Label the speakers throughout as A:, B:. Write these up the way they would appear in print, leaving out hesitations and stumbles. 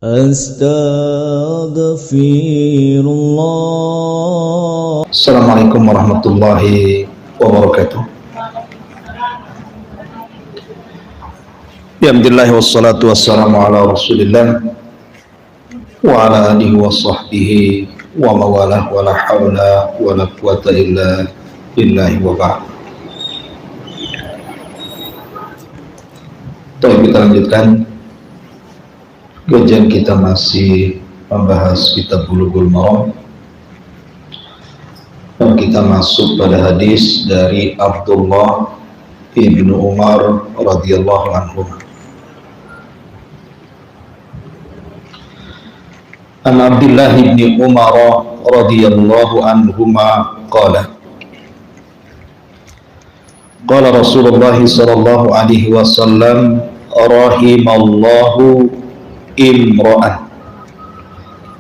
A: Astaghfirullah.
B: Assalamualaikum warahmatullahi wabarakatuh. Alhamdulillah wassalatu wassalamu ala Rasulillah wa ala alihi wa sahbihi wa mawalah wa la hawla wa la quwata illa billahi wa ba'd. Kita lanjutkan kajian kita, masih membahas kitab Bulughul Maram, dan kita masuk pada hadis dari Abdullah ibnu Umar radhiyallahu anhu. An Abdullah ibni Umar radhiyallahu anhuma qala qala Rasulullah sallallahu alaihi wasallam rahimallahu imra'an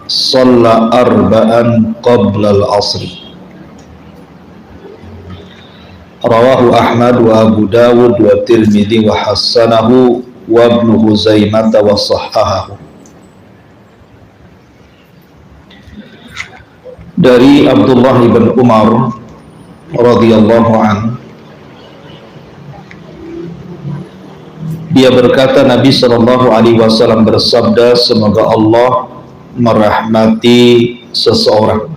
B: shalla arba'an qabla al-'asri. Rawahu Ahmad wa Abu Dawud wa Tirmidzi wa hassanahu wa Ibnu Huzaimah wa sahhahahu. Dari Abdullah bin Umar radhiyallahu anhu, dia berkata, Nabi sallallahu alaihi wasallam bersabda, semoga Allah merahmati seseorang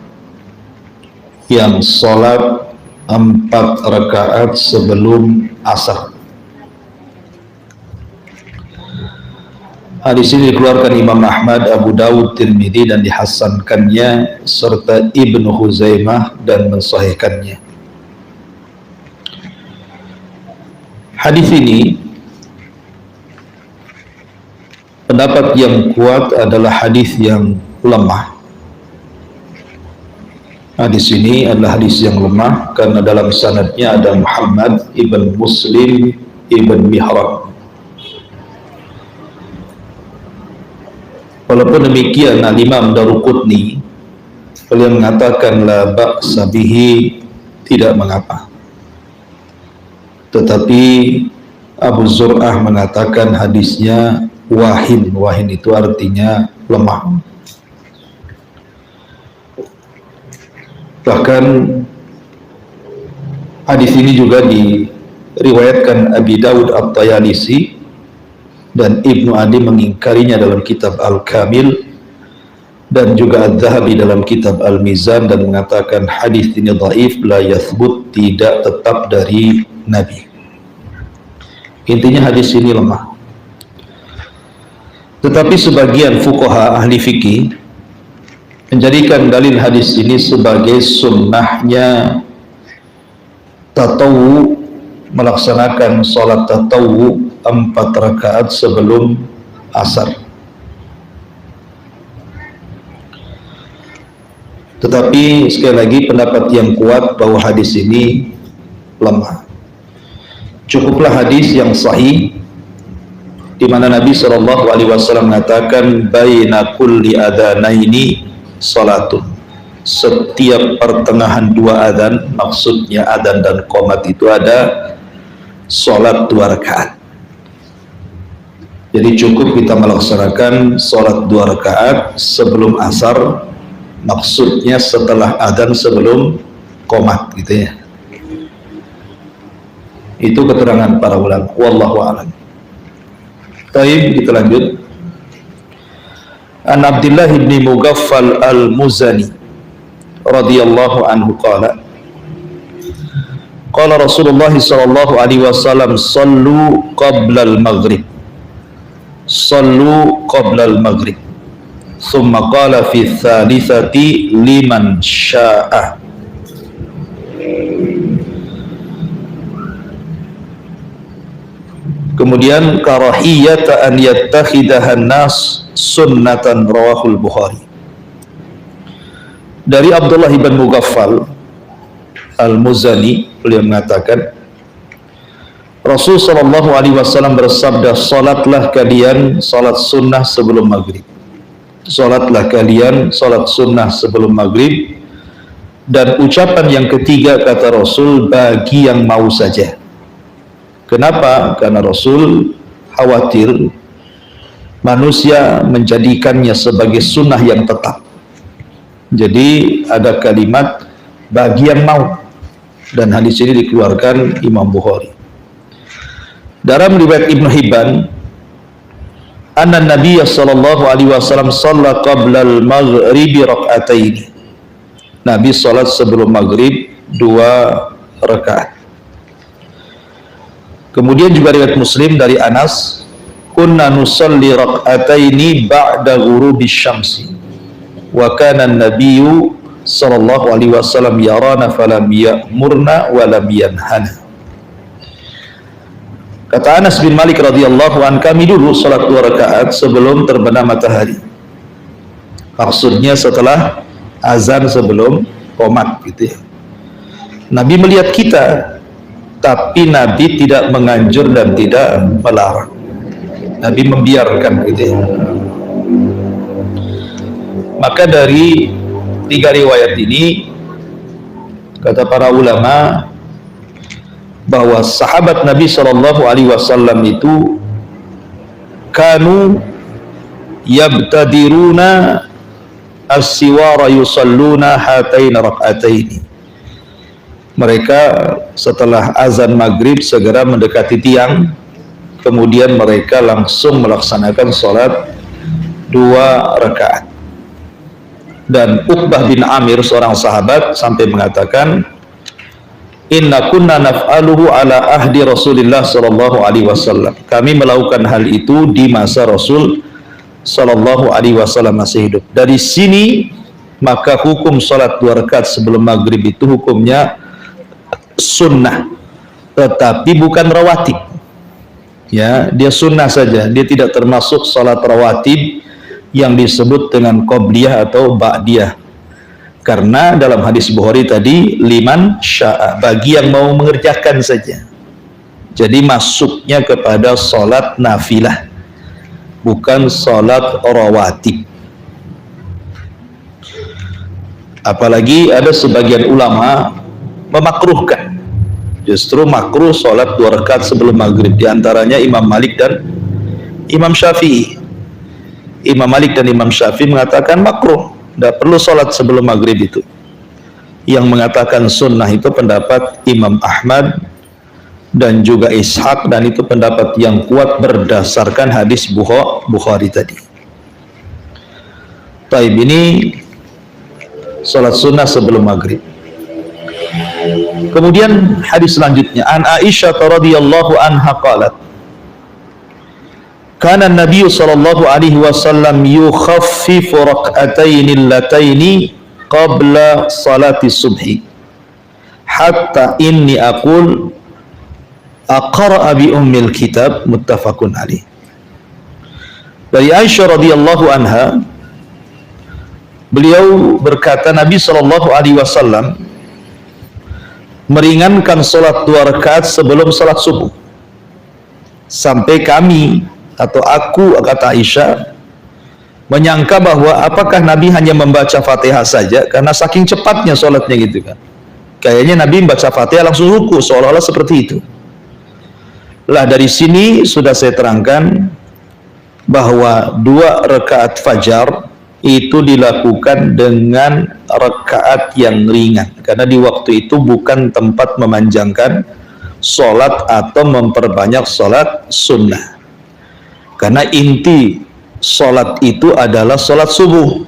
B: yang salat 4 rakaat sebelum asar. Hadis ini dikeluarkan Imam Ahmad, Abu Dawud, Tirmidzi dan dihasankannya serta Ibnu Huzaimah dan mensahihkannya. Hadis ini pendapat yang kuat adalah hadis yang lemah. Hadis ini adalah hadis yang lemah karena dalam sanadnya ada Muhammad ibn Muslim ibn Mihrab. Walaupun demikian, Imam Daruqutni beliau mengatakan la ba'sa bihi, tidak mengapa. Tetapi Abu Zur'ah mengatakan hadisnya wahin. Wahin itu artinya lemah. Bahkan hadis ini juga diriwayatkan Abi Dawud At-Tayalisi dan Ibnu Adi mengingkarinya dalam kitab Al-Kamil, dan juga Adz-Dzahabi dalam kitab Al-Mizan, dan mengatakan hadis ini dhaif, la yathbut, tidak tetap dari Nabi. Intinya hadis ini lemah. Tetapi sebagian fuqaha ahli fikih menjadikan dalil hadis ini sebagai sunnahnya tatawu, melaksanakan sholat tatawu 4 rakaat sebelum asar. Tetapi sekali lagi pendapat yang kuat bahwa hadis ini lemah. Cukuplah hadis yang sahih di mana Nabi sallallahu alaihi wasallam mengatakan baina kulli adzanaini salatun. Setiap pertengahan 2 adzan, maksudnya adzan dan qomat, itu ada salat 2 rakaat. Jadi cukup kita melaksanakan salat 2 rakaat sebelum asar, maksudnya setelah adzan sebelum qomat, gitu ya. Itu keterangan para ulama. Wallahu a'lam. Baik, kita lanjut. An Abdullah bin Mughaffal al-Muzani radhiyallahu anhu qala qala Rasulullah sallallahu alaihi wasallam sallu qabla al-maghrib, sallu qabla al-maghrib, thumma qala fi thalithati liman syaa. Kemudian karahiyata an yattakhidahan nas sunnatan, rawahul Bukhari. Dari Abdullah bin Mughaffal al-Muzani, beliau mengatakan Rasul sallallahu alaihi wasallam bersabda, salatlah kalian salat sunnah sebelum maghrib. Salatlah kalian salat sunnah sebelum maghrib. Dan ucapan yang ketiga kata Rasul, bagi yang mau saja. Kenapa? Karena Rasul khawatir manusia menjadikannya sebagai sunnah yang tetap. Jadi ada kalimat bagi yang mau, dan hadis ini dikeluarkan Imam Bukhari. Dalam riwayat Ibnu Hibban, anna Nabiy sallallahu alaihi wasallam shalla qabla al-maghribi rak'ataini. Nabi salat sebelum maghrib 2 rakaat. Kemudian juga riwayat Muslim dari Anas, kunna nusalli rak'ataini ba'da ghurubi syamsi wa kana an-nabiyyu sallallahu alaihi wasallam yarana falam ya'murna wa lam yanhana. Kata Anas bin Malik radhiyallahu an, kami dulu salat 2 rakaat sebelum terbenam matahari. Maksudnya setelah azan sebelum qomat gitu ya. Nabi melihat kita, tapi Nabi tidak menganjur dan tidak melarang. Nabi membiarkan gitu ya. Maka dari 3 riwayat ini, kata para ulama, bahwa sahabat Nabi Shallallahu Alaihi Wasallam itu kanu yabtadiruna as-siwara yusalluna hatain rak'ataini. Mereka setelah azan maghrib segera mendekati tiang, kemudian mereka langsung melaksanakan sholat 2 rakaat. Dan Uqbah bin Amir, seorang sahabat, sampai mengatakan, inna kunna naf'aluhu ala ahdi Rasulillah sallallahu alaihi wasallam. Kami melakukan hal itu di masa Rasul sallallahu alaihi wasallam masih hidup. Dari sini maka hukum salat 2 rakaat sebelum maghrib itu hukumnya sunnah, tetapi bukan rawatib. Ya, dia sunnah saja, dia tidak termasuk salat rawatib yang disebut dengan qobliyah atau ba'diyah. Karena dalam hadis Bukhari tadi, liman sya'a, bagi yang mau mengerjakan saja. Jadi masuknya kepada salat nafilah, bukan salat rawatib. Apalagi ada sebagian ulama memakruhkan, justru makruh salat 2 rakaat sebelum maghrib, diantaranya Imam Malik dan Imam Syafi'i. Imam Malik dan Imam Syafi'i mengatakan makruh, tidak perlu sholat sebelum maghrib itu. Yang mengatakan sunnah itu pendapat Imam Ahmad dan juga Ishaq, dan itu pendapat yang kuat berdasarkan hadis Bukhari tadi. Taib, ini sholat sunnah sebelum maghrib. Kemudian hadis selanjutnya, an Aisyah radhiyallahu anha qalat, kana Nabi sallallahu alaihi wasallam yukhaffifu rak'ataini allataini qabla salati subhi hatta inni aqul aqra'a bi ummil kitab, muttafaqun alaih. Dari Aisyah radhiyallahu anha, beliau berkata Nabi sallallahu alaihi wasallam meringankan salat 2 rakaat sebelum salat subuh, sampai kami atau aku, kata Aisyah, menyangka bahwa apakah Nabi hanya membaca Fatihah saja, karena saking cepatnya sholatnya gitu kan. Kayaknya Nabi membaca Fatihah langsung ruku, seolah-olah seperti itu. Lah dari sini sudah saya terangkan bahwa 2 rakaat fajar itu dilakukan dengan rakaat yang ringan, karena di waktu itu bukan tempat memanjangkan sholat atau memperbanyak sholat sunnah. Karena inti sholat itu adalah sholat subuh.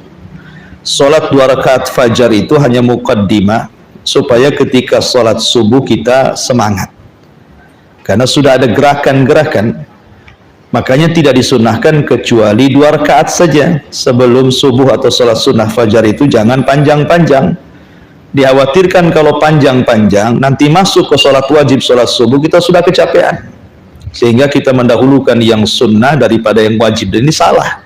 B: Sholat 2 rakaat fajar itu hanya muqaddimah, supaya ketika sholat subuh kita semangat. Karena sudah ada gerakan-gerakan, makanya tidak disunnahkan kecuali 2 rakaat saja sebelum subuh atau sholat sunnah fajar itu jangan panjang-panjang. Dikhawatirkan kalau panjang-panjang nanti masuk ke sholat wajib, sholat subuh, kita sudah kecapean, sehingga kita mendahulukan yang sunnah daripada yang wajib. Dan ini salah.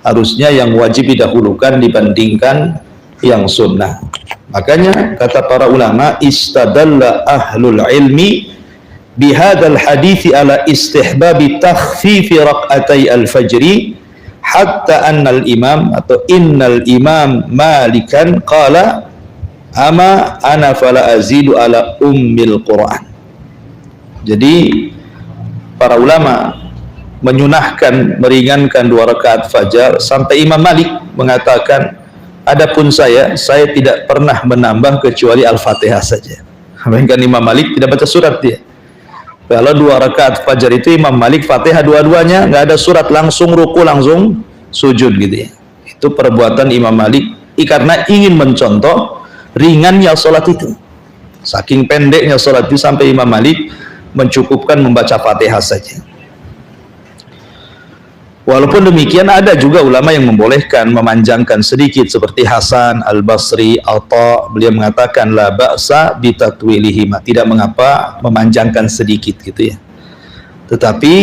B: Harusnya yang wajib didahulukan dibandingkan yang sunnah. Makanya kata para ulama, istadalla ahlul ilmi bihadal hadithi ala istihbabi takhfifi rak'atai al-fajri hatta annal imam atau innal imam Malikan qala ama ana fala azidu ala ummil Quran. Jadi para ulama menyunahkan, meringankan 2 rakaat fajar, sampai Imam Malik mengatakan, adapun saya tidak pernah menambah kecuali Al-Fatihah saja. Bahkan Imam Malik tidak baca surat dia. Kalau 2 rakaat fajar itu Imam Malik Fatihah dua-duanya, nggak ada surat, langsung ruku, langsung sujud gitu ya. Itu perbuatan Imam Malik karena ingin mencontoh ringannya sholat itu. Saking pendeknya sholat itu sampai Imam Malik mencukupkan membaca Fatihah saja. Walaupun demikian ada juga ulama yang membolehkan memanjangkan sedikit seperti Hasan Al-Basri, Atha, beliau mengatakan la ba'sa bitatwilihima, tidak mengapa memanjangkan sedikit gitu ya. Tetapi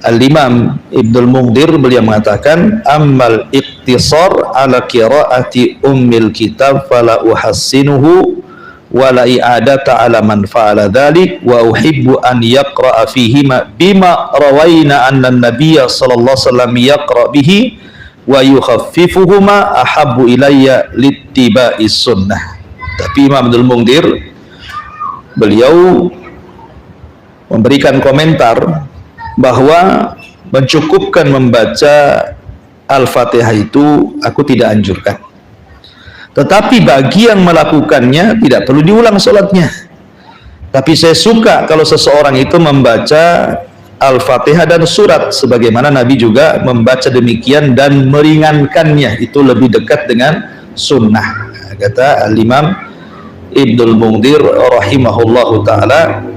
B: Al-Imam Ibnul Munzir beliau mengatakan ammal iktisar ala qiraati ummil kitab fala uhassinuhu wala i'adata ala man fa'ala dhalik wa uhibbu an yaqra'a fihima bima rawaina anna an-nabiyya sallallahu alaihi wasallam yaqra' bihi wa yukhaffifuhuma ahabbu ilayya littiba'is sunnah. Tapi Imam Abdul Munzir beliau memberikan komentar bahwa mencukupkan membaca Al-Fatihah itu aku tidak anjurkan. Tetapi bagi yang melakukannya tidak perlu diulang sholatnya. Tapi saya suka kalau seseorang itu membaca Al-Fatihah dan surat, sebagaimana Nabi juga membaca demikian dan meringankannya, itu lebih dekat dengan sunnah, kata Al-Imam Ibnul Munzir rahimahullahu ta'ala.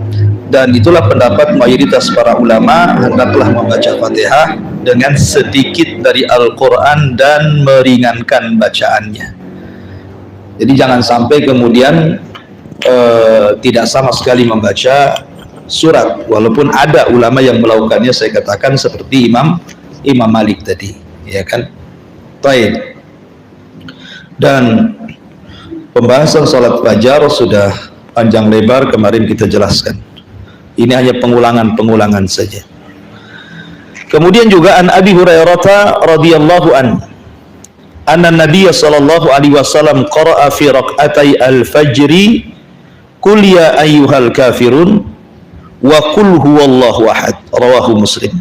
B: Dan itulah pendapat mayoritas para ulama, hendaklah membaca Fatihah dengan sedikit dari Al-Quran dan meringankan bacaannya. Jadi jangan sampai kemudian tidak sama sekali membaca surat, walaupun ada ulama yang melakukannya, saya katakan seperti Imam Malik tadi, ya kan? Baik. Dan pembahasan salat fajar sudah panjang lebar kemarin kita jelaskan. Ini hanya pengulangan saja. Kemudian juga an Abi Hurairah radhiyallahu anhu anna Nabiy sallallahu alaihi wasallam qara'a fi raq'atay al-fajri qul ya ayyuhal kafirun wa qul huwallahu ahad, rawahu Muslim.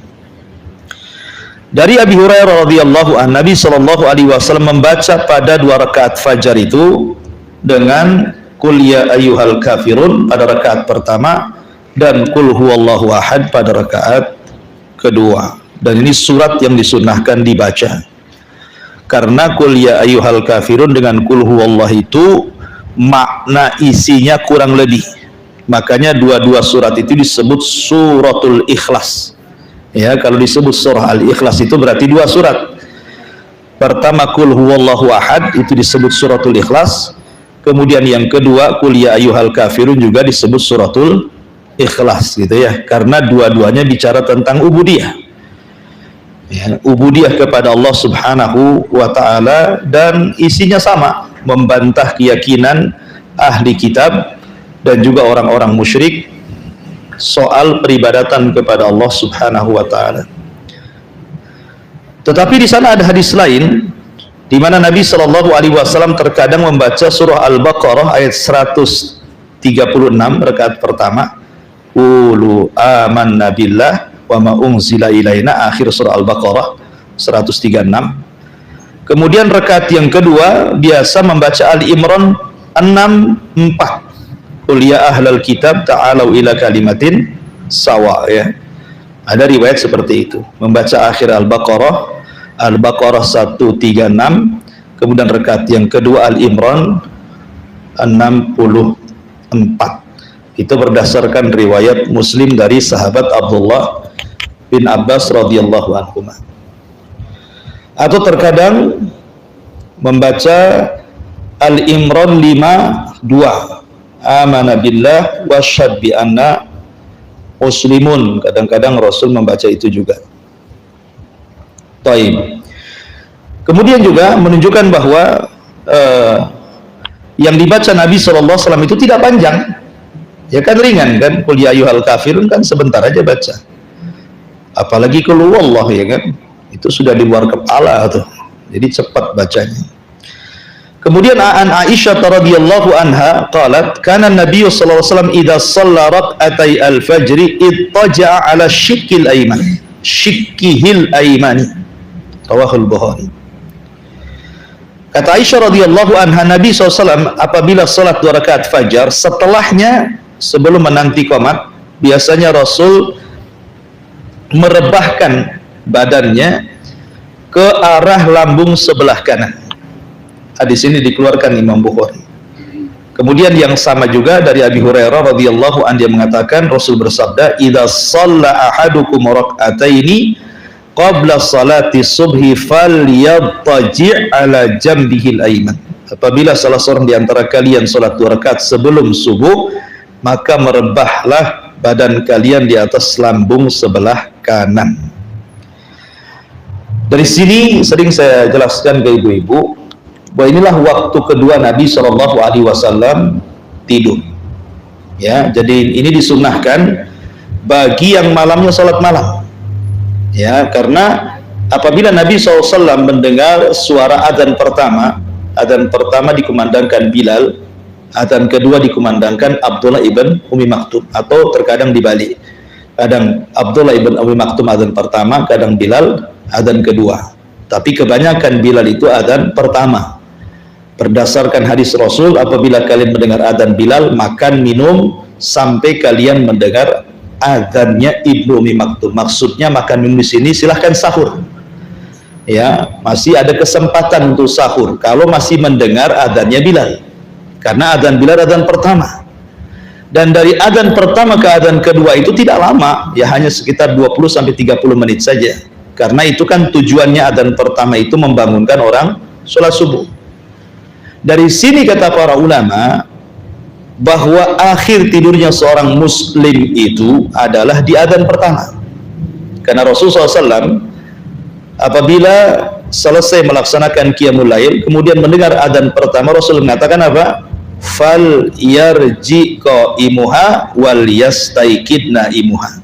B: Dari Abi Hurairah radhiyallahu anhu, Nabi sallallahu alaihi wasallam membaca pada 2 rakaat fajar itu dengan qul ya ayyuhal kafirun pada rakaat pertama dan qul huwallahu ahad pada rakaat kedua. Dan ini surat yang disunnahkan dibaca. Karena qul ya ayyuhal kafirun dengan qul huwallah itu makna isinya kurang lebih, makanya dua-dua surat itu disebut suratul ikhlas ya. Kalau disebut surah al-ikhlas itu berarti 2 surat. Pertama qul huwallahu ahad itu disebut suratul ikhlas, kemudian yang kedua qul ya ayyuhal kafirun juga disebut suratul ikhlas gitu ya, karena dua-duanya bicara tentang ubudiyah ya, ubudiyah kepada Allah subhanahu wa ta'ala, dan isinya sama, membantah keyakinan ahli kitab dan juga orang-orang musyrik soal peribadatan kepada Allah subhanahu wa ta'ala. Tetapi di sana ada hadis lain di mana Nabi sallallahu alaihi wasallam terkadang membaca surah Al-Baqarah ayat 136 rakaat pertama, qulu amanna billah wa ma unzila ilaina, akhir surah Al-Baqarah 136. Kemudian rakaat yang kedua biasa membaca Ali Imran 6:4, qul ya ahlal kitab ta'alu ila kalimatin sawa ya. Ada riwayat seperti itu, membaca akhir Al-Baqarah 136, kemudian rakaat yang kedua Al Imran 64. Itu berdasarkan riwayat Muslim dari sahabat Abdullah bin Abbas radhiyallahu anhu. Atau terkadang membaca Al-Imran 5:2, amana billah wa syahid bi anna muslimun. Kadang-kadang Rasul membaca itu juga. Taib. Kemudian juga menunjukkan bahwa yang dibaca Nabi SAW itu tidak panjang, ya kan, ringan kan. Qul ya ayyuhal kafirun kan sebentar aja baca, apalagi qul huwallah ya kan, itu sudah di luar kepala tuh, jadi cepat bacanya. Kemudian an Aisyah radhiyallahu anha qalat kana Nabi sallallahu alaihi wasallam idza shalla rak'atay al-fajr ittaja'a 'ala syiqqil ayman shikkihil aimani. Rawahul Bukhari. Kata Aisyah radhiyallahu anha, Nabi SAW apabila salat 2 rakaat fajar, setelahnya sebelum menanti qomat, biasanya Rasul merebahkan badannya ke arah lambung sebelah kanan. Hadis ini dikeluarkan Imam Bukhari. Kemudian yang sama juga dari Abi Hurairah radhiyallahu anhu, dia mengatakan Rasul bersabda, "Idza shalla ahadukum rak'ataini qabla salati subhi falyattaji' ala jambihil aiman." Apabila salah seorang di antara kalian salat 2 rakaat sebelum subuh, maka merebahlah badan kalian di atas lambung sebelah kanan. Dari sini sering saya jelaskan ke ibu-ibu bahwa inilah waktu kedua Nabi SAW tidur. Ya, jadi ini disunahkan bagi yang malamnya salat malam. Ya, karena apabila Nabi SAW mendengar suara adzan pertama dikumandangkan Bilal, adzan kedua dikumandangkan Abdullah ibn Ummi Maktum, atau terkadang dibalik. Kadang Abdullah ibn Ummi Maktum adzan pertama, kadang Bilal adzan kedua. Tapi kebanyakan Bilal itu adzan pertama. Berdasarkan hadis Rasul, apabila kalian mendengar adzan Bilal, makan minum sampai kalian mendengar adzannya Ibnu Ummi Maktum. Maksudnya makan minum di sini silahkan sahur. Ya, masih ada kesempatan untuk sahur kalau masih mendengar adzannya Bilal. Karena adzan Bilal adzan pertama. Dan dari adzan pertama ke adzan kedua itu tidak lama, ya hanya sekitar 20 sampai 30 menit saja. Karena itu kan tujuannya adzan pertama itu membangunkan orang sholat subuh. Dari sini kata para ulama bahwa akhir tidurnya seorang muslim itu adalah di adzan pertama. Karena Rasulullah SAW apabila selesai melaksanakan qiyamul lail kemudian mendengar adzan pertama, Rasul mengatakan apa? Fal yarji qaimuha wal yastaikidna imuha.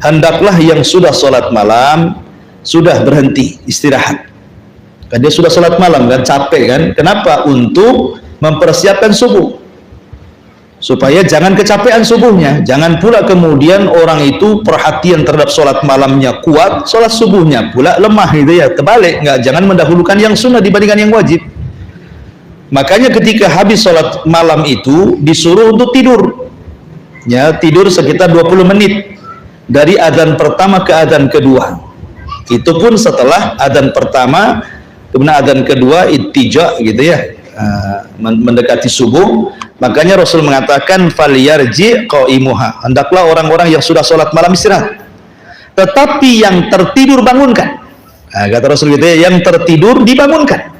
B: Hendaklah yang sudah sholat malam sudah berhenti istirahat. Kan dia sudah sholat malam kan, capek kan? Kenapa? Untuk mempersiapkan subuh, supaya jangan kecapean subuhnya. Jangan pula kemudian orang itu perhatian terhadap sholat malamnya kuat, sholat subuhnya pula lemah gitu ya. Terbalik, jangan mendahulukan yang sunnah dibandingkan yang wajib. Makanya ketika habis sholat malam itu disuruh untuk tidur, ya tidur sekitar 20 menit dari adzan pertama ke adzan kedua. Itu pun setelah adzan pertama kemudian adzan kedua ittija gitu ya, mendekati subuh. Makanya Rasul mengatakan falyarji qaimuha, hendaklah orang-orang yang sudah sholat malam istirahat, tetapi yang tertidur bangunkan. Nah, kata Rasul gitu ya, yang tertidur dibangunkan.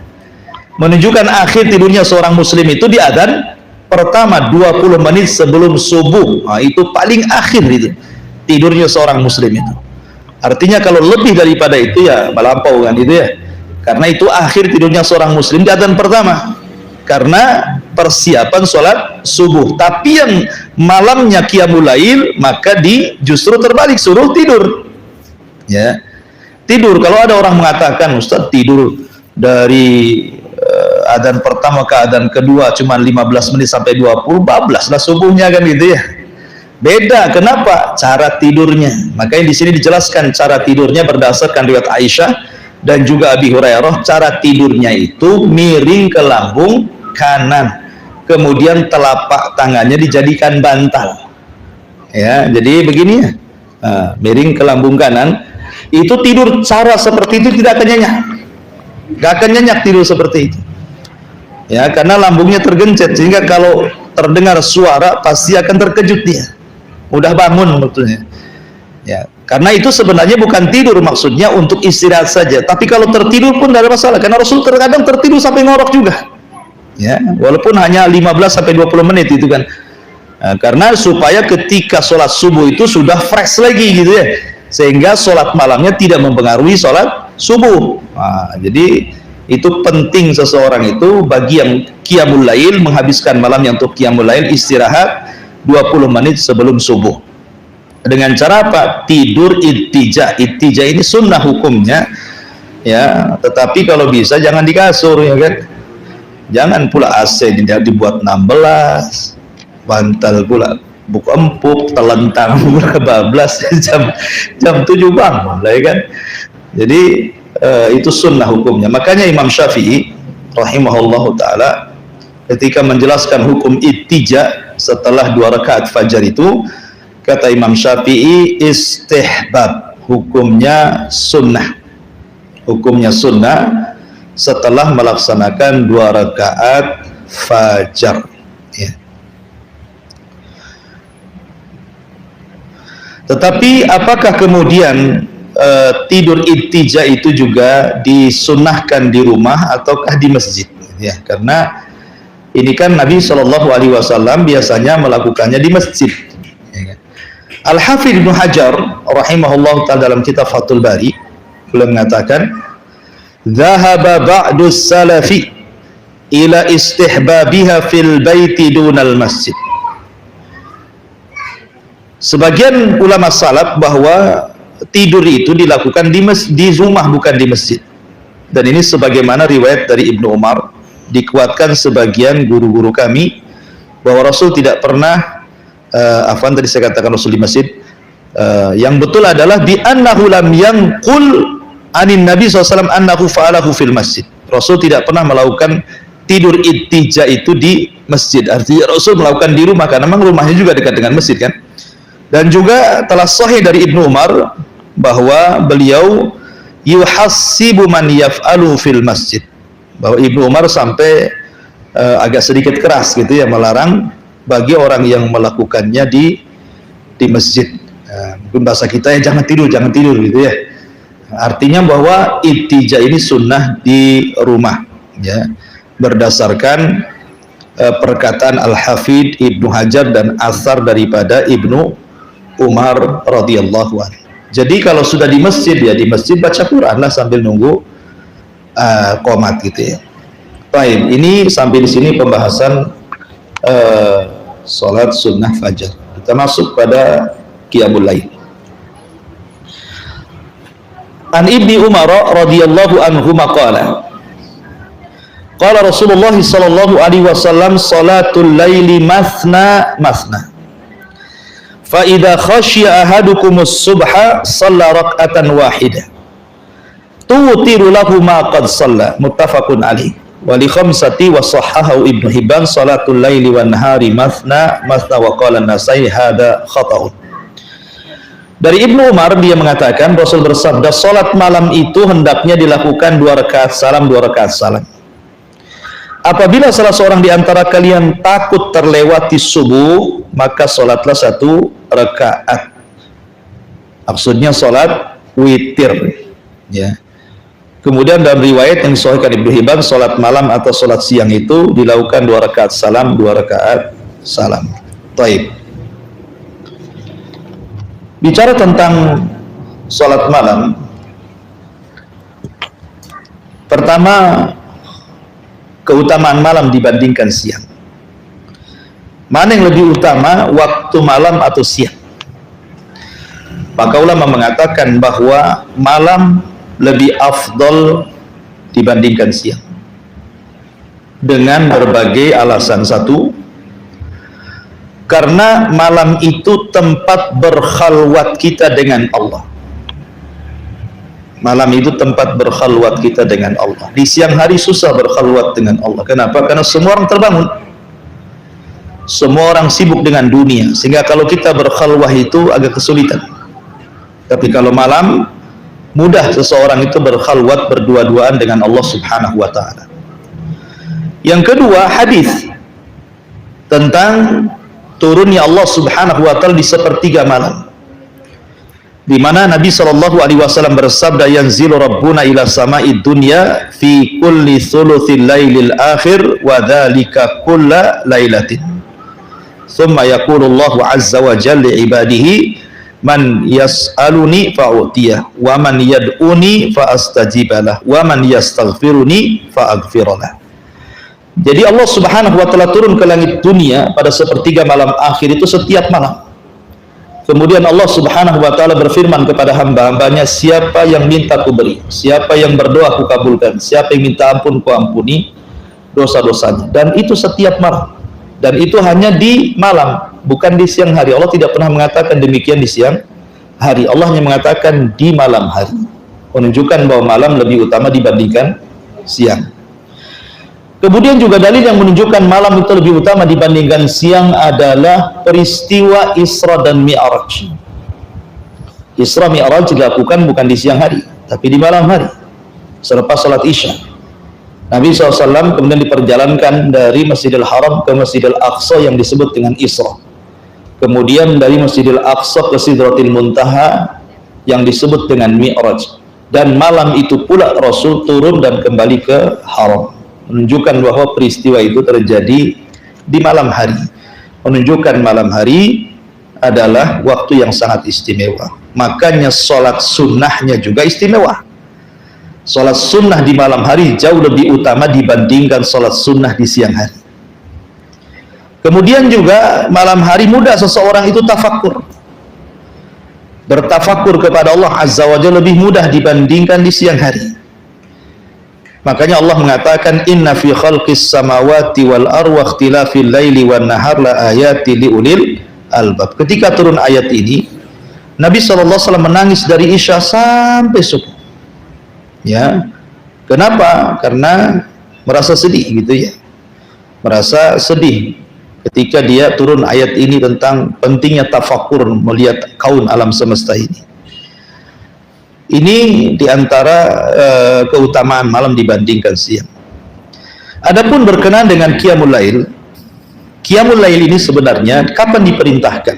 B: Menunjukkan akhir tidurnya seorang muslim itu di adzan pertama 20 menit sebelum subuh. Nah, itu paling akhir itu tidurnya seorang muslim itu. Artinya kalau lebih daripada itu ya melampau kan itu ya. Karena itu akhir tidurnya seorang muslim di adzan pertama, karena persiapan sholat subuh. Tapi yang malamnya qiyamul lail, maka justru terbalik, suruh tidur. Ya, tidur. Kalau ada orang mengatakan, Ustaz tidur dari adzan pertama ke adzan kedua cuma 15 menit sampai 20, bablaslah subuhnya kan gitu ya. Beda. Kenapa? Cara tidurnya. Makanya di sini dijelaskan cara tidurnya berdasarkan riwayat Aisyah dan juga Abi Hurairah. Cara tidurnya itu miring ke lambung kanan, kemudian telapak tangannya dijadikan bantal. Ya, jadi begini ya, miring ke lambung kanan. Itu tidur cara seperti itu tidak akan nyenyak, gak akan nyenyak tidur seperti itu. Ya, karena lambungnya tergencet sehingga kalau terdengar suara pasti akan terkejut dia, mudah bangun maksudnya. Ya, karena itu sebenarnya bukan tidur, maksudnya untuk istirahat saja. Tapi kalau tertidur pun tidak ada masalah, karena Rasul terkadang tertidur sampai ngorok juga. Ya, walaupun hanya 15 sampai 20 menit itu kan. Nah, karena supaya ketika sholat subuh itu sudah fresh lagi gitu ya, sehingga sholat malamnya tidak mempengaruhi sholat subuh. Nah, jadi itu penting seseorang itu bagi yang qiyamul lail, menghabiskan malamnya untuk qiyamul lail, istirahat 20 menit sebelum subuh. Dengan cara apa? Tidur ittija. Ittija ini sunnah hukumnya ya, tetapi kalau bisa jangan di kasur ya kan. Jangan pula AC dibuat 16, bantal pula buku empuk, telentang, bablas jam 7 bangun lah ya kan. Jadi itu sunnah hukumnya. Makanya Imam Syafi'i rahimahullahu taala ketika menjelaskan hukum ittija setelah 2 rakaat fajar itu, kata Imam Syafi'i istihbab, hukumnya sunnah. Hukumnya sunnah setelah melaksanakan 2 rakaat fajar ya. Tetapi apakah kemudian tidur ittija itu juga disunnahkan di rumah ataukah di masjid ya? Karena ini kan Nabi SAW biasanya melakukannya di masjid ya. Al-Hafidh Ibnu Hajar rahimahullah ta'ala dalam kitab Fathul Bari beliau mengatakan dhahaba ba'du salafi ila istihbabiha fil baiti dunal masjid. Sebagian ulama salaf bahwa tidur itu dilakukan di rumah bukan di masjid. Dan ini sebagaimana riwayat dari Ibnu Umar, dikuatkan sebagian guru-guru kami bahwa Rasul tidak pernah tadi saya katakan Rasul di masjid. Yang betul adalah bi annahu lam yanqul anin Nabi SAW annahu fa'alahu fil masjid. Rasul tidak pernah melakukan tidur ittija itu di masjid. Artinya Rasul melakukan di rumah karena memang rumahnya juga dekat dengan masjid kan. Dan juga telah sahih dari Ibnu Umar bahwa beliau yuhassibu man yaf'alu fil masjid, bahwa Ibnu Umar sampai agak sedikit keras gitu ya, melarang bagi orang yang melakukannya di masjid. Mungkin bahasa kita ya jangan tidur gitu ya. Artinya bahwa ittija ini sunnah di rumah ya, berdasarkan perkataan Al-Hafidh Ibnu Hajar dan asar daripada Ibnu Umar radhiyallahu anhu. Jadi kalau sudah di masjid ya di masjid baca Quran lah sambil nunggu qomat gitu ya. Baik, ini sampai di sini pembahasan salat sunnah fajar. Kita masuk pada qiyamul lail. An Ibni Umar radhiyallahu anhu maqala qala Rasulullah sallallahu alaihi wasallam salatul laili mathna mathna fa idza khashiya ahadukumus subha shalla rak'atan wahidah tutiru lahu ma qad shalla, muttafaqun alaih. Wa li khamsati wa sahahahu Ibnu Hibban salatul laili wan nahari mathna mathna wa qala an-Nasai hadza khata'un. Dari Ibnu Umar dia mengatakan Rasul bersabda salat malam itu hendaknya dilakukan 2 rakaat salam 2 rakaat salam. Apabila salah seorang di antara kalian takut terlewati subuh, maka salatlah 1 rakaat. Maksudnya salat witir ya. Kemudian dalam riwayat yang disahihkan Ibnu Hibban, salat malam atau salat siang itu dilakukan 2 rakaat salam 2 rakaat salam. Baik. Bicara tentang salat malam, pertama keutamaan malam dibandingkan siang. Mana yang lebih utama, waktu malam atau siang? Maka ulama mengatakan bahwa malam lebih afdol dibandingkan siang dengan berbagai alasan. Satu, karena malam itu tempat berkhalwat kita dengan Allah. Malam itu tempat berkhalwat kita dengan Allah. Di siang hari susah berkhalwat dengan Allah. Kenapa? Karena semua orang terbangun. Semua orang sibuk dengan dunia. Sehingga kalau kita berkhalwah itu agak kesulitan. Tapi kalau malam, mudah seseorang itu berkhalwat berdua-duaan dengan Allah Subhanahu wa ta'ala. Yang kedua, hadis tentang turunnya Allah Subhanahu wa ta'ala di sepertiga malam, di mana Nabi SAW bersabda yanzilu rabbuna ila sama'id dunya fi kulli thuluthil lailil akhir wa dhalika kulla lailatin thumma yaqulu Allahu azza wa jalla li ibadihi man yas'aluni fa'utiyah wa man yad'uni fa'astajibalah wa man yastaghfiruni fa'aghfiralah. Jadi Allah Subhanahu wa ta'ala turun ke langit dunia pada sepertiga malam akhir itu setiap malam. Kemudian Allah Subhanahu wa ta'ala berfirman kepada hamba-hambanya, siapa yang minta ku beri, siapa yang berdoa ku kabulkan, siapa yang minta ampun ku ampuni dosa-dosanya. Dan itu setiap malam. Dan itu hanya di malam. bukan di siang hari. Allah tidak pernah mengatakan demikian di siang hari. Allah hanya mengatakan di malam hari, menunjukkan bahwa malam lebih utama dibandingkan siang. Kemudian juga dalil yang menunjukkan malam itu lebih utama dibandingkan siang adalah peristiwa Isra dan Mi'raj. Isra Mi'raj dilakukan bukan di siang hari, tapi di malam hari, selepas salat Isya. Nabi SAW kemudian diperjalankan dari Masjidil Haram ke Masjidil Aqsa yang disebut dengan Isra. Kemudian dari Masjidil Aqsa ke Sidratil Muntaha yang disebut dengan Mi'raj. Dan malam itu pula Rasul turun dan kembali ke Haram, menunjukkan bahwa peristiwa itu terjadi di malam hari. Menunjukkan malam hari adalah waktu yang sangat istimewa. Makanya sholat sunnahnya juga istimewa. Sholat sunnah di malam hari jauh lebih utama dibandingkan sholat sunnah di siang hari. Kemudian juga malam hari mudah seseorang itu tafakkur. Bertafakkur kepada Allah Azza wa Jalla lebih mudah dibandingkan di siang hari. Makanya Allah mengatakan inna fi khalqis samawati wal ardi wa ikhtilafil laili wan nahar la ayati liulil albab. Ketika turun ayat ini, Nabi SAW menangis dari Isya sampai subuh. Ya. Kenapa? Karena merasa sedih gitu ya. Merasa sedih ketika dia turun ayat ini tentang pentingnya tafakur melihat kaun alam semesta ini. Ini diantara keutamaan malam dibandingkan siang. Adapun berkenaan dengan Qiyamul Lail, Qiyamul Lail ini sebenarnya kapan diperintahkan?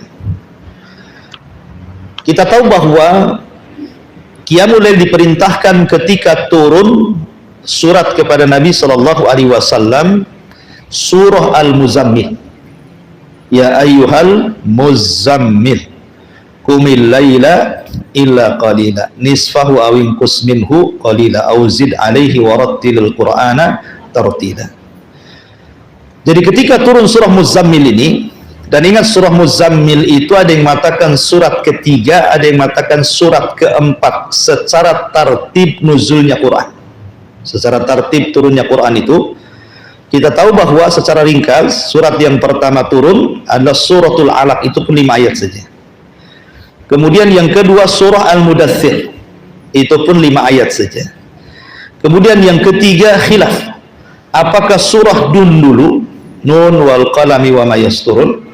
B: Kita tahu bahwa Qiyamul Lail diperintahkan ketika turun surat kepada Nabi SAW, surah Al-Muzammil. Ya ayyuhal muzammil qumil laila illa qalila nisfahu aw inqus minhu qalila aw zid alaihi warattilil qur'ana tartila. Jadi ketika turun surah Muzammil ini, dan ingat surah Muzammil itu ada yang mengatakan surat ketiga, ada yang mengatakan surat keempat secara tartib nuzulnya Quran. Secara tartib turunnya Quran itu kita tahu bahwa secara ringkas surat yang pertama turun adalah suratul Alaq, itu pun 5 ayat saja. Kemudian yang kedua surah Al-Mudaththir, itu pun 5 ayat saja. Kemudian yang ketiga khilaf, apakah surah Nun dulu, Nun wal qalami wa ma yasturun,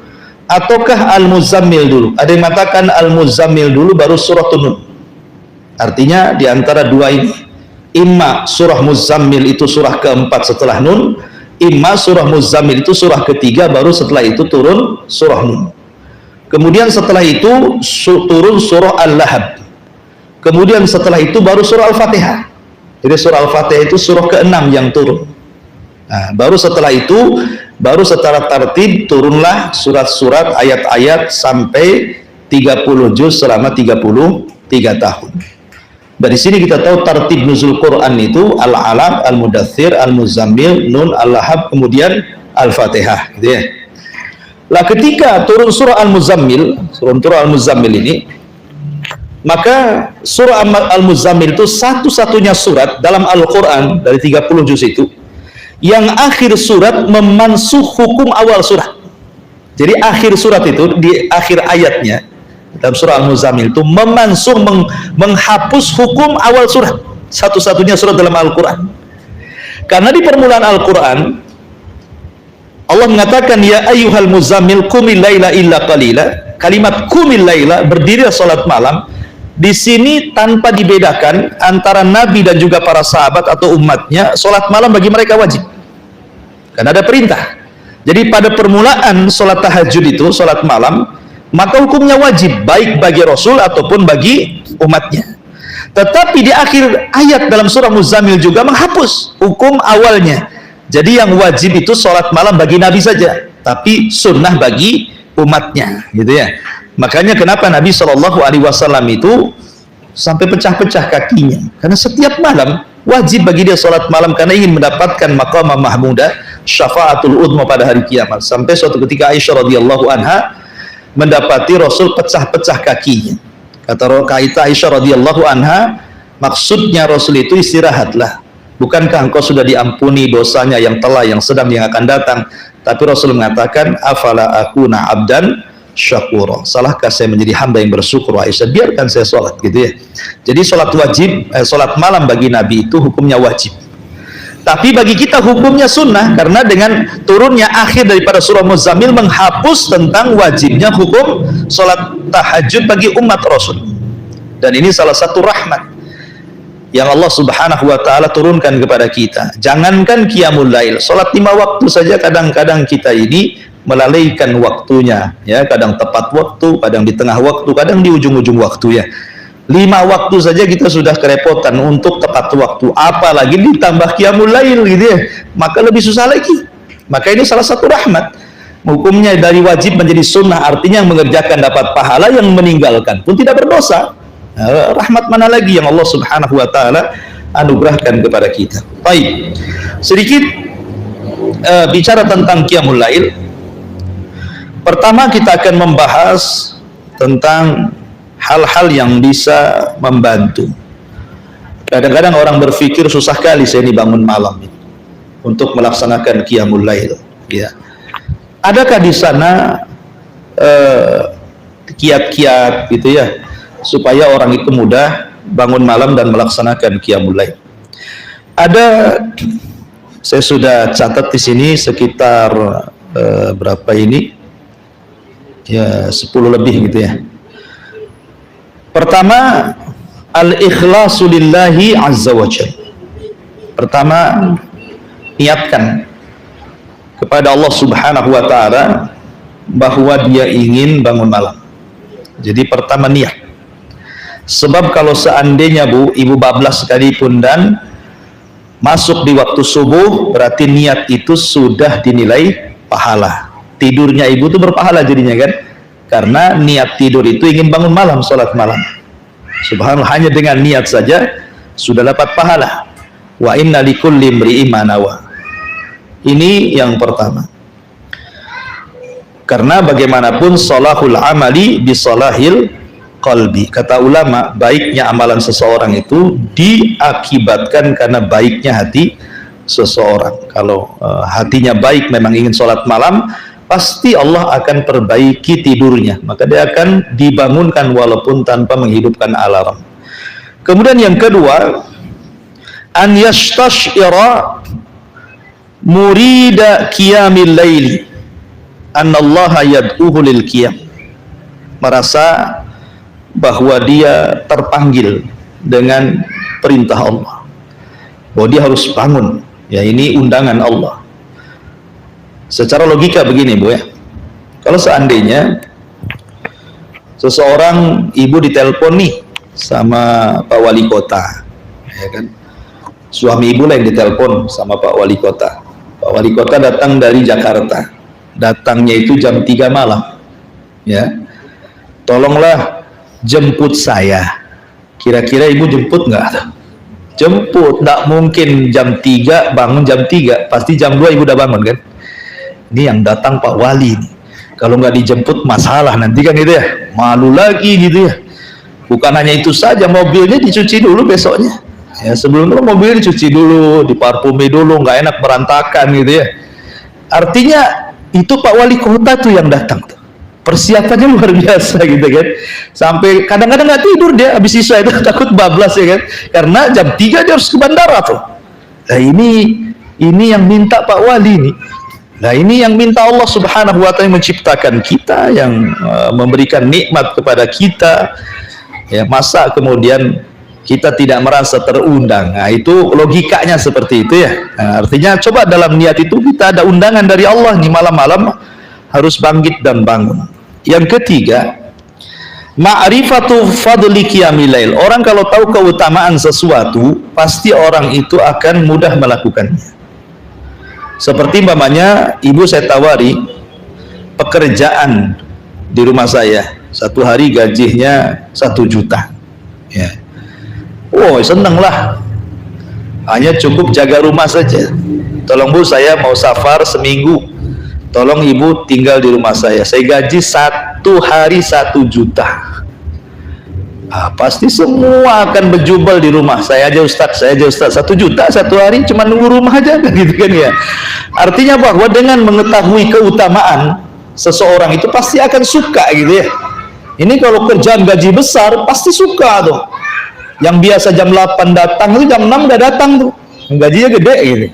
B: ataukah Al-Muzammil dulu? Ada yang mengatakan Al-Muzammil dulu baru surah Nun. Artinya di antara dua ini, imma surah Muzammil itu surah keempat setelah Nun, imma surah Muzammil itu surah ketiga baru setelah itu turun surah Nun. Kemudian setelah itu turun surah Al-Lahab. Kemudian setelah itu baru surah Al-Fatihah. Jadi surah Al-Fatihah itu surah ke-6 yang turun. Nah, baru setelah itu, baru secara tertib turunlah surat-surat ayat-ayat sampai 30 juz selama 33 tahun. Dari sini kita tahu tertib nuzul Quran itu Al-Alaq, Al-Mudaththir, Al-Muzammil, Nun, Al-Lahab, kemudian Al-Fatihah gitu ya. Lah ketika turun surah Al-Muzammil, surah Al-Muzammil ini, maka surah Al-Muzammil itu satu-satunya surat dalam Al-Quran dari 30 juz itu yang akhir surat memansuh hukum awal surat. Jadi akhir surat itu, di akhir ayatnya dalam surah Al-Muzammil itu memansuh, menghapus hukum awal surat. Satu-satunya surat dalam Al-Quran. Karena di permulaan Al-Quran Allah mengatakan ya ayyuhal muzammil qumil laila illa qalila. Kalimat qumil laila, berdirilah salat malam, di sini tanpa dibedakan antara Nabi dan juga para sahabat atau umatnya. Salat malam bagi mereka wajib karena ada perintah. Jadi pada permulaan salat tahajud itu, salat malam, maka hukumnya wajib baik bagi Rasul ataupun bagi umatnya. Tetapi di akhir ayat dalam surah Muzammil juga menghapus hukum awalnya. Jadi yang wajib itu sholat malam bagi Nabi saja, tapi sunnah bagi umatnya, gitu ya. Makanya kenapa Nabi SAW itu sampai pecah-pecah kakinya, karena setiap malam wajib bagi dia sholat malam karena ingin mendapatkan maqamah mahmudah, syafaatul udma pada hari kiamat. Sampai suatu ketika Aisyah radhiyallahu anha mendapati Rasul pecah-pecah kakinya. Kata Aisyah radhiyallahu anha, maksudnya Rasul itu istirahatlah. Bukankah engkau sudah diampuni dosanya yang telah, yang sedang, yang akan datang? Tapi Rasul mengatakan, afala akuna abdan syakura. Salahkah saya menjadi hamba yang bersyukur? Aisyah, biarkan saya sholat, gitu ya. Jadi sholat wajib, sholat malam bagi Nabi itu hukumnya wajib. Tapi bagi kita hukumnya sunnah, karena dengan turunnya akhir daripada surah Muzammil menghapus tentang wajibnya hukum sholat tahajud bagi umat Rasul. Dan ini salah satu rahmat yang Allah Subhanahu wa ta'ala turunkan kepada kita. Jangankan qiyamul lail, sholat 5 waktu saja kadang-kadang kita ini melalaikan waktunya, ya, kadang tepat waktu, kadang di tengah waktu, kadang di ujung-ujung waktu, ya. 5 waktu saja kita sudah kerepotan untuk tepat waktu, apalagi ditambah qiyamul lail, gitu ya, maka lebih susah lagi. Maka ini salah satu rahmat. Hukumnya dari wajib menjadi sunnah, artinya yang mengerjakan dapat pahala, yang meninggalkan pun tidak berdosa. Rahmat mana lagi yang Allah Subhanahu wa ta'ala anugerahkan kepada kita. Baik, sedikit bicara tentang qiyamul lail. Pertama kita akan membahas tentang hal-hal yang bisa membantu. Kadang-kadang orang berpikir susah kali saya ini bangun malam untuk melaksanakan qiyamul lail, ya. Adakah di sana kiat-kiat gitu ya supaya orang itu mudah bangun malam dan melaksanakan qiyamul lail? Ada, saya sudah catat di sini sekitar berapa ini? Ya 10 lebih gitu ya. Pertama, al-ikhlasu lillahi azza wa jalla. Pertama, niatkan kepada Allah Subhanahu wa ta'ala bahwa dia ingin bangun malam. Jadi pertama niat. Sebab kalau seandainya ibu bablas sekalipun dan masuk di waktu subuh, berarti niat itu sudah dinilai pahala. Tidurnya ibu itu berpahala jadinya kan, karena niat tidur itu ingin bangun malam, sholat malam. Subhanallah, hanya dengan niat saja sudah dapat pahala. Wa inna likulli imri'in ma nawa. Ini yang pertama. Karena bagaimanapun salahul amali bisalahil qalbi. Kata ulama, baiknya amalan seseorang itu diakibatkan karena baiknya hati seseorang. Kalau hatinya baik, memang ingin sholat malam, pasti Allah akan perbaiki tidurnya, maka dia akan dibangunkan walaupun tanpa menghidupkan alarm. Kemudian yang kedua, an yastashira murida qiyamil laili annallaha yad'uhu lil qiyam. Merasa bahwa dia terpanggil dengan perintah Allah, bahwa dia harus bangun, ya, ini undangan Allah. Secara logika begini Bu ya, kalau seandainya seseorang ibu ditelepon nih sama Pak Wali Kota, ya kan, suami ibu lah yang ditelepon sama Pak Wali Kota. Pak Wali Kota datang dari Jakarta, datangnya itu jam 3 malam, ya, tolonglah jemput saya. Kira-kira ibu jemput nggak? Jemput, nggak mungkin jam 3 bangun jam 3, pasti jam 2 ibu udah bangun kan. Ini yang datang Pak Wali nih, kalau nggak dijemput masalah nanti kan, gitu ya, malu lagi gitu ya. Bukan hanya itu saja, mobilnya dicuci dulu besoknya, ya, sebelum itu mobilnya dicuci dulu, diparfumi dulu, nggak enak berantakan gitu ya. Artinya itu Pak Wali Kota tuh yang datang tuh, persiapannya luar biasa gitu kan, sampai kadang-kadang nggak tidur dia habis isya itu, takut bablas ya kan, karena jam 3 dia harus ke bandara tuh. Nah ini yang minta Pak Wali nih. Nah ini yang minta Allah Subhanahu wa ta'ala, yang menciptakan kita, yang memberikan nikmat kepada kita, ya, masa kemudian kita tidak merasa terundang? Nah itu logikanya seperti itu ya. Nah, artinya coba dalam niat itu kita ada undangan dari Allah nih, malam-malam harus bangkit dan bangun. Yang ketiga, ma'rifatu fadli qiyamil lail. Orang kalau tahu keutamaan sesuatu, pasti orang itu akan mudah melakukannya. Seperti umpamanya ibu saya tawari pekerjaan di rumah saya, satu hari gajinya 1 juta, ya. Oh seneng lah, hanya cukup jaga rumah saja. Tolong Bu, saya mau safar seminggu, tolong ibu tinggal di rumah saya gaji 1 hari 1 juta. Pasti semua akan berjubel di rumah. Saya aja Ustaz, 1 juta satu hari cuma nunggu rumah aja kan, gitu kan ya. Artinya bahwa dengan mengetahui keutamaan seseorang itu pasti akan suka gitu ya. Ini kalau kerjaan gaji besar pasti suka tuh. Yang biasa jam 8 datang itu jam 6 udah datang tuh. Gajinya gede gitu.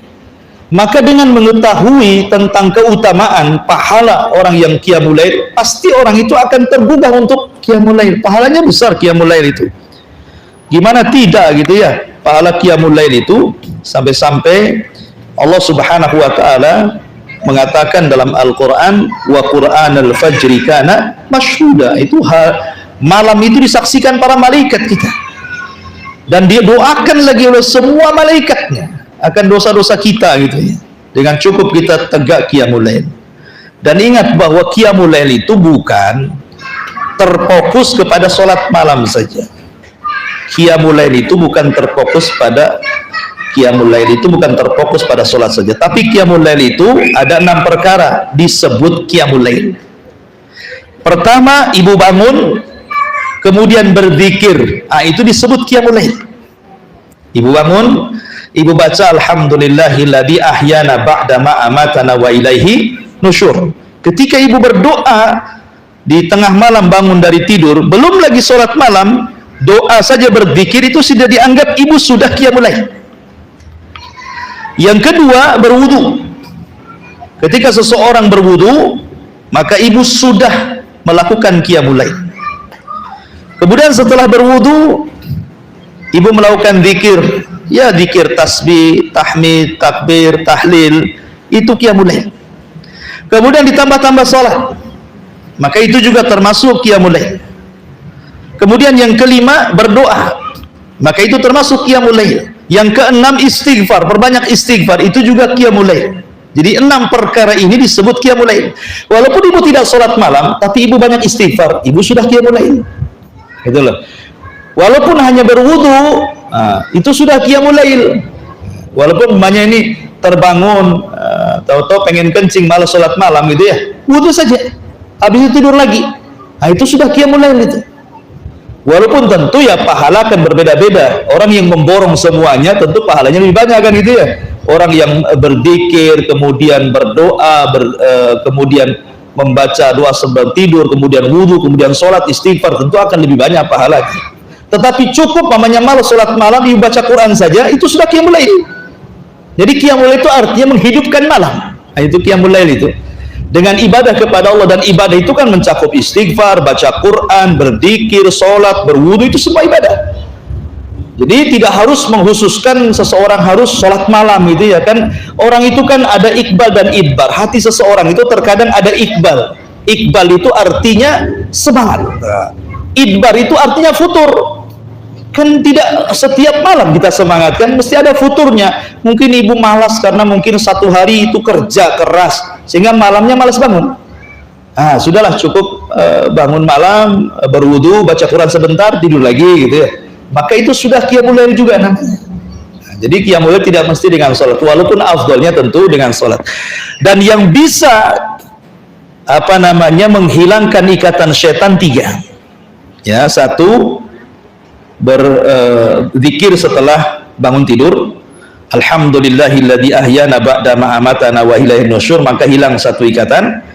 B: Maka dengan mengetahui tentang keutamaan pahala orang yang qiyamul lail, pasti orang itu akan tergugah untuk qiyamul lail. Pahalanya besar qiyamul lail itu. Gimana tidak gitu ya? Pahala qiyamul lail itu sampai-sampai Allah Subhanahu wa taala mengatakan dalam Al-Qur'an, wa Qur'anal fajri kana masyhuda. Itu malam itu disaksikan para malaikat kita. Dan dia doakan lagi oleh semua malaikatnya akan dosa-dosa kita gitu ya, dengan cukup kita tegak qiyamul lail. Dan ingat bahwa qiyamul lail itu bukan terfokus kepada sholat malam saja. Qiyamul lail itu bukan terfokus pada sholat saja, tapi qiyamul lail itu ada 6 perkara disebut qiyamul lail. Pertama, ibu bangun kemudian berzikir, itu disebut qiyamul lail. Ibu bangun, ibu baca alhamdulillahilladzi ahyana ba'da ma amatana wa ilaihi nusyur. Ketika ibu berdoa di tengah malam bangun dari tidur, belum lagi sholat malam, doa saja berzikir itu sudah dianggap ibu sudah qiyamul lail. Yang kedua, berwudu. Ketika seseorang berwudu, maka ibu sudah melakukan qiyamul lail. Kemudian setelah berwudu, ibu melakukan zikir, ya zikir tasbih, tahmid, takbir, tahlil, itu qiyamul lail. Kemudian ditambah-tambah salat, maka itu juga termasuk qiyamul lail. Kemudian yang kelima, berdoa, maka itu termasuk qiyamul lail. Yang keenam, istighfar, perbanyak istighfar, itu juga qiyamul lail. Jadi 6 perkara ini disebut qiyamul lail. Walaupun ibu tidak sholat malam, tapi ibu banyak istighfar, ibu sudah qiyamul lail. Gitu loh. Walaupun hanya berwudu, itu sudah qiyamul lail. Walaupun umpamanya ini terbangun, tahu-tahu pengen kencing malas sholat malam gitu ya, wudu saja, habis itu tidur lagi, itu sudah qiyamul lail itu. Walaupun tentu ya pahala akan berbeda-beda. Orang yang memborong semuanya tentu pahalanya lebih banyak kan gitu ya. Orang yang berzikir, kemudian berdoa, kemudian membaca doa sebelum tidur, kemudian wudu, kemudian sholat, istighfar, tentu akan lebih banyak pahalanya. Tetapi cukup namanya malas sholat malam, ibu baca Quran saja, itu sudah qiyamul lail. Jadi qiyamul lail itu artinya menghidupkan malam. Itu qiyamul lail itu. Dengan ibadah kepada Allah, dan ibadah itu kan mencakup istighfar, baca Quran, berzikir, sholat, berwudu, itu semua ibadah. Jadi tidak harus menghususkan seseorang harus sholat malam gitu ya kan. Orang itu kan ada iqbal dan idbar. Hati seseorang itu terkadang ada iqbal. Iqbal itu artinya semangat. Idbar itu artinya futur. Kan tidak setiap malam kita semangat, kan mesti ada futurnya. Mungkin ibu malas karena mungkin 1 hari itu kerja keras sehingga malamnya malas bangun. Sudahlah cukup bangun malam, berwudu, baca Quran sebentar, tidur lagi gitu ya. Maka itu sudah qiyamul lail juga namanya. Jadi qiyamul lail tidak mesti dengan sholat, walaupun afdolnya tentu dengan sholat. Dan yang bisa menghilangkan ikatan setan 3. Ya, 1, berzikir setelah bangun tidur, alhamdulillahilladzi ahyana ba'da ma amatana wa ilaihi nusyur, maka hilang 1 ikatan.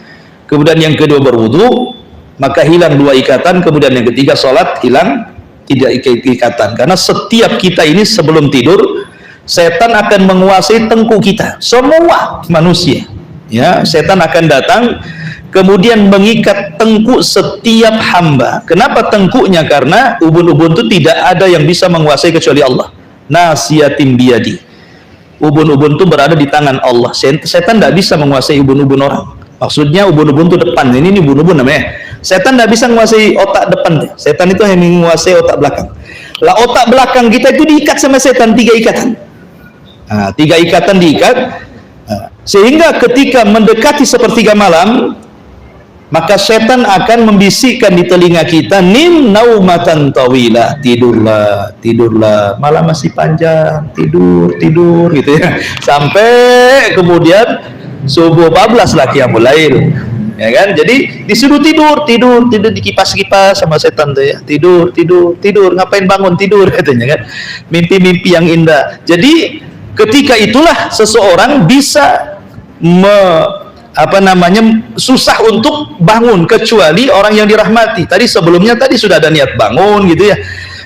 B: Kemudian yang kedua berwudu, maka hilang 2 ikatan. Kemudian yang ketiga sholat, hilang 3 ikatan. Karena setiap kita ini sebelum tidur, setan akan menguasai tengkuk kita, semua manusia ya. Setan akan datang kemudian mengikat tengkuk setiap hamba. Kenapa tengkuknya? Karena ubun-ubun itu tidak ada yang bisa menguasai kecuali Allah. Nasiyatim biyadi, ubun-ubun itu berada di tangan Allah. Setan tidak bisa menguasai ubun-ubun orang. Maksudnya ubun-ubun itu depan, ini ubun-ubun namanya. Setan tidak bisa menguasai otak depan, setan itu hanya menguasai otak belakang. Lah otak belakang kita itu diikat sama setan 3 ikatan. 3 ikatan diikat, sehingga ketika mendekati sepertiga malam, maka setan akan membisikkan di telinga kita, nim naumatan tawilah, tidurlah, malam masih panjang, tidur gitu ya. Sampai kemudian subuh 14 lah qiyamul lail. ya kan? Jadi disuruh tidur dikipas-kipas sama setan tuh ya. Tidur, ngapain bangun tidur katanya kan. Mimpi-mimpi yang indah. Jadi ketika itulah seseorang bisa susah untuk bangun, kecuali orang yang dirahmati. Sebelumnya sudah ada niat bangun gitu ya.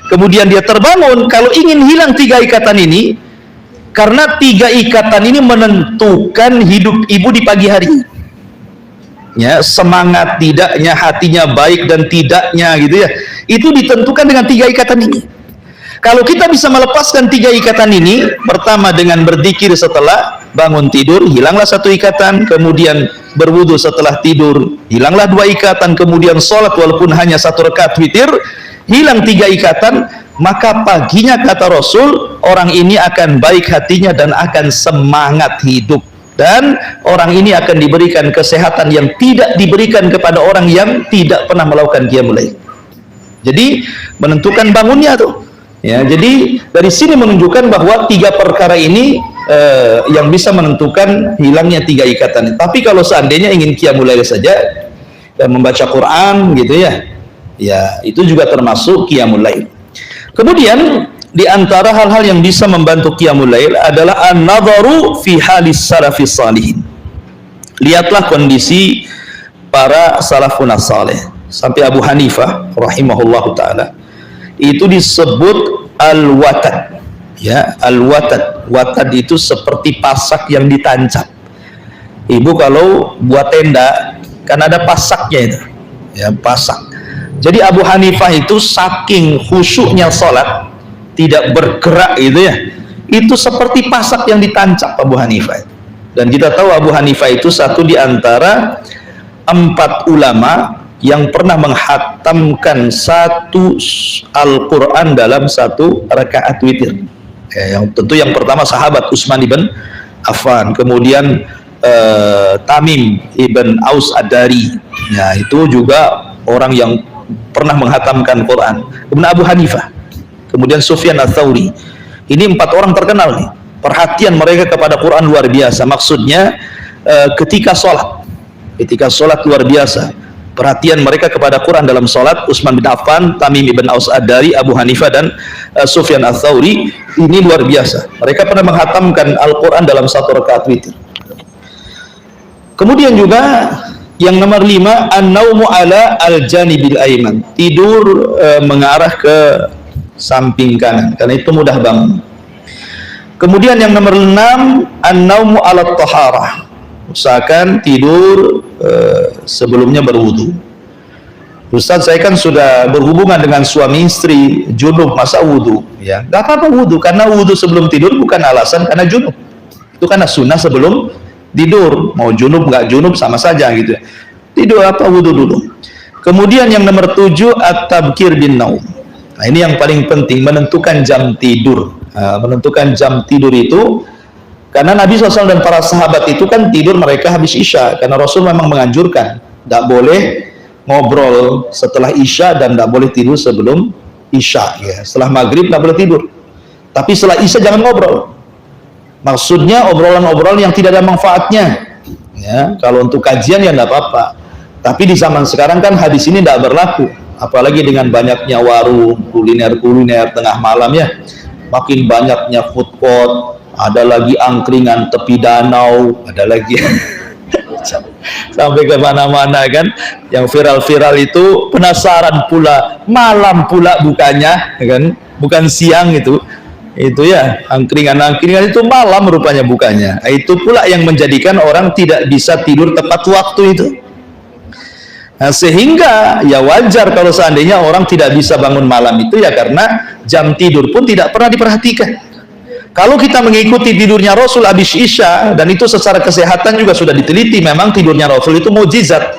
B: Kemudian dia terbangun. Kalau ingin hilang 3 ikatan ini, karena 3 ikatan ini menentukan hidup ibu di pagi hari. Ya, semangat tidaknya, hatinya baik dan tidaknya gitu ya. Itu ditentukan dengan 3 ikatan ini. Kalau kita bisa melepaskan 3 ikatan ini, pertama dengan berzikir setelah bangun tidur, hilanglah 1 ikatan, kemudian berwudu setelah tidur, hilanglah 2 ikatan, kemudian sholat walaupun hanya 1 rakaat witir, hilang 3 ikatan, maka paginya kata Rasul, orang ini akan baik hatinya dan akan semangat hidup, dan orang ini akan diberikan kesehatan yang tidak diberikan kepada orang yang tidak pernah melakukan qiyamul lail. Jadi menentukan bangunnya tuh ya. Jadi dari sini menunjukkan bahwa 3 perkara ini yang bisa menentukan hilangnya 3 ikatan. Tapi kalau seandainya ingin qiyamul lail saja, membaca Quran gitu ya, ya itu juga termasuk qiyamul lail. Kemudian di antara hal-hal yang bisa membantu qiyamul lail adalah an-nadharu fi halis salafis salihin. Lihatlah kondisi para salafun salih. Sampai Abu Hanifah rahimahullahu taala itu disebut al-watad. Ya, al-watad. Watad itu seperti pasak yang ditancap. Ibu kalau buat tenda kan ada pasaknya itu. Ya, pasak. Jadi Abu Hanifah itu saking khusyuknya sholat, tidak bergerak itu ya, itu seperti pasak yang ditancap Abu Hanifah. Dan kita tahu Abu Hanifah itu satu di antara 4 ulama yang pernah menghatamkan 1 Al-Quran dalam 1 rakaat witir. Ya, yang tentu yang pertama sahabat Utsman ibn Affan, kemudian Tamim ibn Aus Ad-Dari, ya itu juga orang yang pernah menghatamkan Quran. Kemudian Abu Hanifah, kemudian Sufyan Ats-Tsauri. Ini 4 orang terkenal nih. Perhatian mereka kepada Quran luar biasa. Maksudnya ketika sholat luar biasa. Perhatian mereka kepada Quran dalam sholat. Utsman bin Affan, Tamim ibn Aus Ad-Dari, Abu Hanifah dan Sufyan Ats-Tsauri ini luar biasa. Mereka pernah menghatamkan Al-Quran dalam 1 rakaat witir. Kemudian juga yang nomor 5, an-naumu ala al-janibil aiman, tidur mengarah ke samping kanan, karena itu mudah bangun. Kemudian yang nomor 6, an-naumu ala taharah, usahakan tidur sebelumnya berwudu. Ustaz, saya kan sudah berhubungan dengan suami istri, junub, masa wudu? Ya, gak apa-apa wudu, karena wudu sebelum tidur bukan alasan karena junub, itu karena sunnah sebelum tidur. Mau junub nggak junub sama saja gitu. Tidur apa wudu dulu. Kemudian yang nomor 7, at-tabkir bin naum. Nah, ini yang paling penting, menentukan jam tidur. Menentukan jam tidur itu karena Nabi SAW dan para sahabat itu kan tidur mereka habis Isya, karena Rasul memang menganjurkan tidak boleh ngobrol setelah Isya dan tidak boleh tidur sebelum Isya ya. Setelah maghrib tidak boleh tidur, tapi setelah Isya jangan ngobrol. Maksudnya obrolan-obrolan yang tidak ada manfaatnya ya. Kalau untuk kajian ya tidak apa-apa, tapi di zaman sekarang kan hadis ini tidak berlaku, apalagi dengan banyaknya warung kuliner tengah malam ya, makin banyaknya food court, ada lagi angkringan tepi danau, ada lagi sampai ke mana-mana kan. Yang viral-viral itu penasaran pula, malam pula bukannya kan, bukan siang itu ya, angkringan itu malam rupanya bukannya. Itu pula yang menjadikan orang tidak bisa tidur tepat waktu itu. Nah, sehingga ya wajar kalau seandainya orang tidak bisa bangun malam itu ya karena jam tidur pun tidak pernah diperhatikan. Kalau kita mengikuti tidurnya Rasul habis Isya, dan itu secara kesehatan juga sudah diteliti, memang tidurnya Rasul itu mukjizat.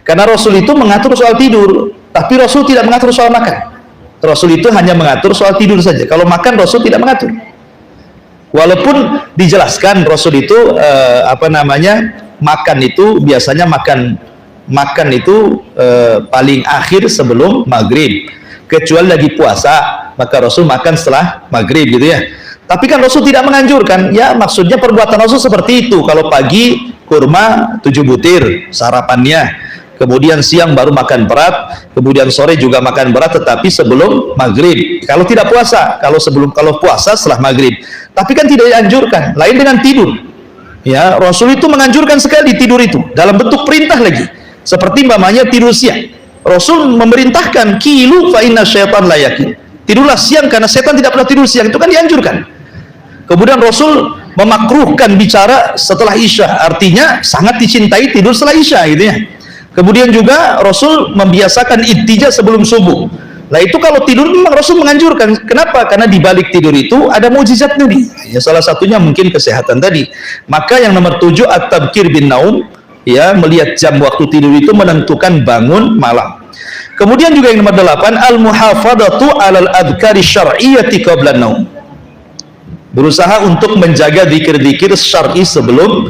B: Karena Rasul itu mengatur soal tidur, tapi Rasul tidak mengatur soal makan. Rasul itu hanya mengatur soal tidur saja. Kalau makan Rasul tidak mengatur. Walaupun dijelaskan Rasul itu makan itu biasanya makan itu paling akhir sebelum maghrib. Kecuali lagi puasa, maka Rasul makan setelah maghrib gitu ya. Tapi kan Rasul tidak menganjurkan, ya maksudnya perbuatan Rasul seperti itu. Kalau pagi kurma 7 butir sarapannya, kemudian siang baru makan berat, kemudian sore juga makan berat tetapi sebelum maghrib. Kalau tidak puasa, kalau puasa setelah maghrib. Tapi kan tidak dianjurkan. Lain dengan tidur. Ya, Rasul itu menganjurkan sekali tidur itu dalam bentuk perintah lagi. Seperti umpamanya tidur siang. Rasul memerintahkan kilu fa inna syaitan la yakil. Tidurlah siang karena setan tidak pernah tidur siang. Itu kan dianjurkan. Kemudian Rasul memakruhkan bicara setelah Isya. Artinya sangat dicintai tidur setelah Isya gitu ya. Kemudian juga Rasul membiasakan ittija sebelum subuh. Nah itu kalau tidur memang Rasul menganjurkan. Kenapa? Karena di balik tidur itu ada mukjizat Nabi. Ya salah satunya mungkin kesehatan tadi. Maka yang nomor 7 at-tabkir bin naum, ya melihat jam waktu tidur itu menentukan bangun malam. Kemudian juga yang nomor 8 al-muhafadatu 'alal adhkari syar'iyyati qabla naum. Berusaha untuk menjaga zikir-zikir syar'i sebelum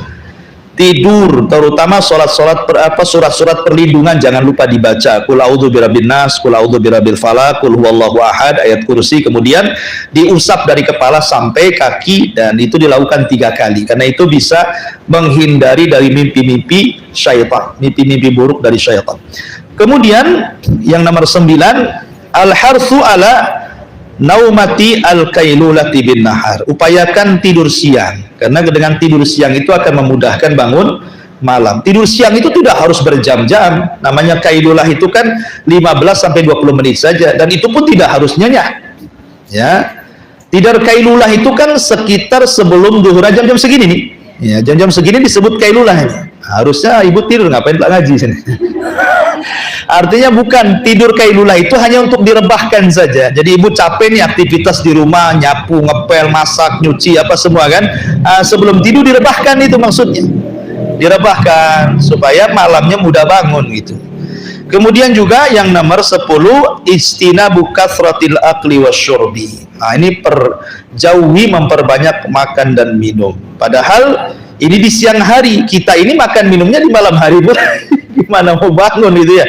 B: tidur, terutama surat-surat perlindungan jangan lupa dibaca. Qul a'udzu birabbin nas, qul a'udzu birabbil falaq, qul huwallahu ahad, ayat kursi, kemudian diusap dari kepala sampai kaki dan itu dilakukan 3 kali. Karena itu bisa menghindari dari mimpi-mimpi syaitan, mimpi-mimpi buruk dari syaitan. Kemudian yang nomor 9 al-harsu ala naumati al-kailulati bin nahar. Upayakan tidur siang, karena dengan tidur siang itu akan memudahkan bangun malam. Tidur siang itu tidak harus berjam-jam. Namanya kailulah itu kan 15 sampai 20 menit saja, dan itu pun tidak harus nyenyak. Ya. Tidur kailulah itu kan sekitar sebelum zuhur, jam-jam segini nih. Ya, jam-jam segini disebut kailulah ini. Harusnya ibu tidur, ngapain tak ngaji sini? Artinya bukan, tidur kailulah itu hanya untuk direbahkan saja. Jadi ibu capek nih aktivitas di rumah, nyapu, ngepel, masak, nyuci apa semua kan. Sebelum tidur direbahkan, itu maksudnya. Direbahkan supaya malamnya mudah bangun gitu. Kemudian juga yang nomor 10 istinabu kathratil akli wasyurbi. Nah, ini jauhi memperbanyak makan dan minum. Padahal ini di siang hari, kita ini makan minumnya di malam hari pun. Gimana mau bangun gitu ya.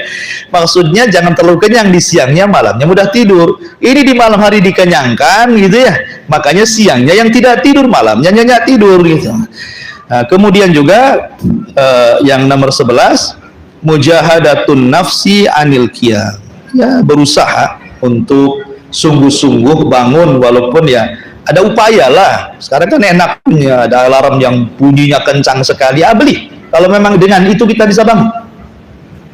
B: Maksudnya jangan terlalu kenyang di siangnya, malamnya mudah tidur. Ini di malam hari dikenyangkan gitu ya. Makanya siangnya yang tidak tidur, malamnya nyenyak tidur gitu. Nah, kemudian juga yang nomor 11 mujahadatun nafsi anil qiyam. Ya, berusaha untuk sungguh-sungguh bangun walaupun ya ada upaya lah. Sekarang kan enaknya ada alarm yang bunyinya kencang sekali, beli. Kalau memang dengan itu kita bisa bangun.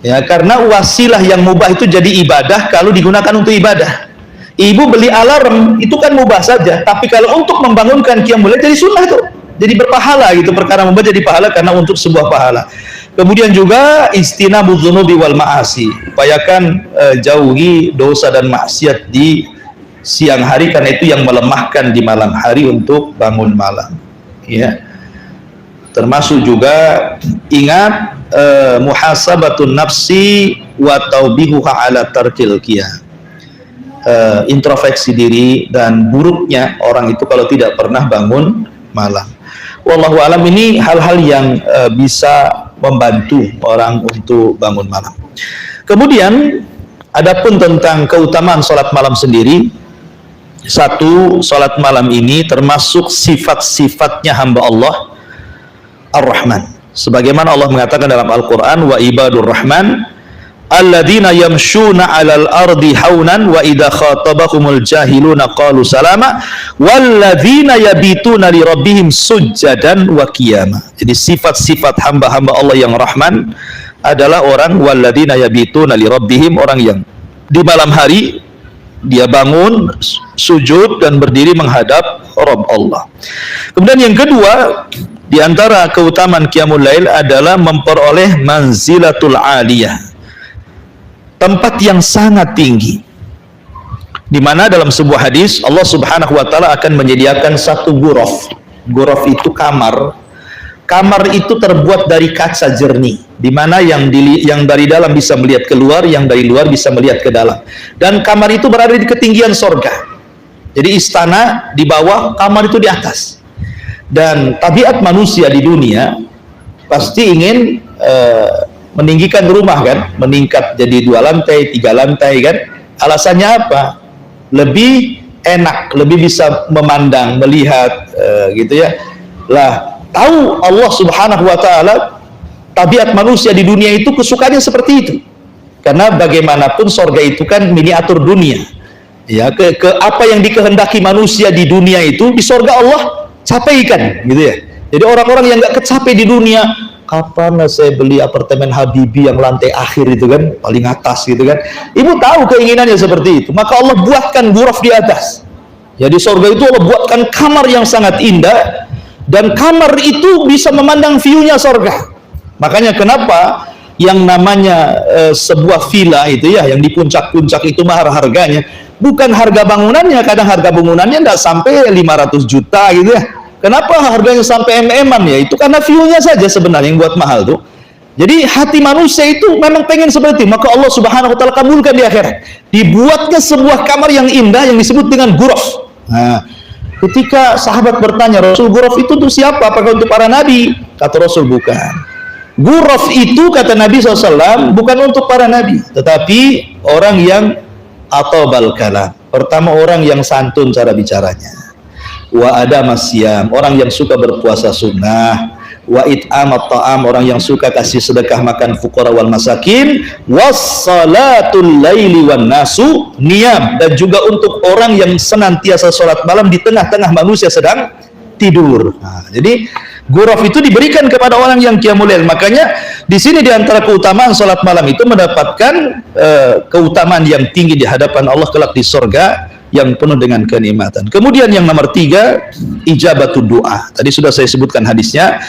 B: Ya, karena wasilah yang mubah itu jadi ibadah kalau digunakan untuk ibadah. Ibu beli alarm itu kan mubah saja, tapi kalau untuk membangunkan qiyamul lail jadi sunnah itu. Jadi berpahala gitu, perkara mubah jadi pahala karena untuk sebuah pahala. Kemudian juga istinabudz dzunubi wal ma'asi. Upayakan jauhi dosa dan maksiat di siang hari karena itu yang melemahkan di malam hari untuk bangun malam. Ya. Termasuk juga ingat muhasabatun nafsi wa taubihuha ala tarkil qiyam. Introspeksi diri dan buruknya orang itu kalau tidak pernah bangun malam. Wallahu alam, ini hal-hal yang bisa membantu orang untuk bangun malam. Kemudian adapun tentang keutamaan salat malam sendiri, satu, salat malam ini termasuk sifat-sifatnya hamba Allah Ar-Rahman. Sebagaimana Allah mengatakan dalam Al-Quran, wa ibadur rahman alladzina yamshuna 'alal ardi haunan wa idza khatabahumul jahiluna qalu salama walladzina yabituna li rabbihim sujjadan wa qiyama. Jadi sifat-sifat hamba-hamba Allah yang Rahman adalah orang walladzina yabituna li rabbihim, orang yang di malam hari dia bangun sujud dan berdiri menghadap Rabb Allah. Kemudian yang kedua, di antara keutamaan qiyamul lail adalah memperoleh manzilatul aliyah, tempat yang sangat tinggi, di mana dalam sebuah hadis Allah Subhanahu wa taala akan menyediakan satu ghuraf. Ghuraf itu kamar. Kamar itu terbuat dari kaca jernih, di mana yang dari dalam bisa melihat keluar, yang dari luar bisa melihat ke dalam. Dan kamar itu berada di ketinggian sorga. Jadi istana di bawah, kamar itu di atas. Dan tabiat manusia di dunia pasti ingin meninggikan rumah kan, meningkat jadi 2 lantai, 3 lantai kan. Alasannya apa? Lebih enak, lebih bisa memandang, melihat gitu ya. Lah, tahu Allah Subhanahu wa taala tabiat manusia di dunia itu kesukaannya seperti itu. Karena bagaimanapun sorga itu kan miniatur dunia. Ya, ke apa yang dikehendaki manusia di dunia itu di sorga Allah capaikan, gitu ya. Jadi orang-orang yang nggak kecapai di dunia, kapan saya beli apartemen Habibie yang lantai akhir itu kan, paling atas gitu kan. Ibu tahu keinginannya seperti itu, maka Allah buatkan ghuraf di atas. Ya, di sorga itu Allah buatkan kamar yang sangat indah, dan kamar itu bisa memandang view-nya sorga. Makanya kenapa yang namanya sebuah villa itu ya, yang di puncak-puncak itu mahal harganya, bukan harga bangunannya. Kadang harga bangunannya tidak sampai 500 juta gitu ya. Kenapa harganya sampai MM-an ya? Itu karena view-nya saja sebenarnya yang buat mahal tuh. Jadi hati manusia itu memang pengen seperti itu, maka Allah Subhanahu wa taala kabulkan di akhirat. Dibuatnya sebuah kamar yang indah yang disebut dengan ghuraf. Nah, ketika sahabat bertanya, Rasul, ghuraf itu untuk siapa? Apakah untuk para nabi? Kata Rasul, bukan. Ghuraf itu, kata Nabi SAW, bukan untuk para nabi, tetapi orang yang atobal kalam. Pertama, orang yang santun cara bicaranya. Wa adama siyam, orang yang suka berpuasa sunnah. Wa it'amat ta'am, orang yang suka kasih sedekah makan fuqara wal masakin. Wassalatul laili wan nasu niyam, dan juga untuk orang yang senantiasa sholat malam di tengah-tengah manusia sedang tidur. Nah, jadi ghuraf itu diberikan kepada orang yang qiyamul lail. Makanya di sini di antara keutamaan sholat malam itu mendapatkan keutamaan yang tinggi di hadapan Allah kelak di surga yang penuh dengan kenikmatan. Kemudian yang nomor 3, ijabatul doa. Tadi sudah saya sebutkan hadisnya,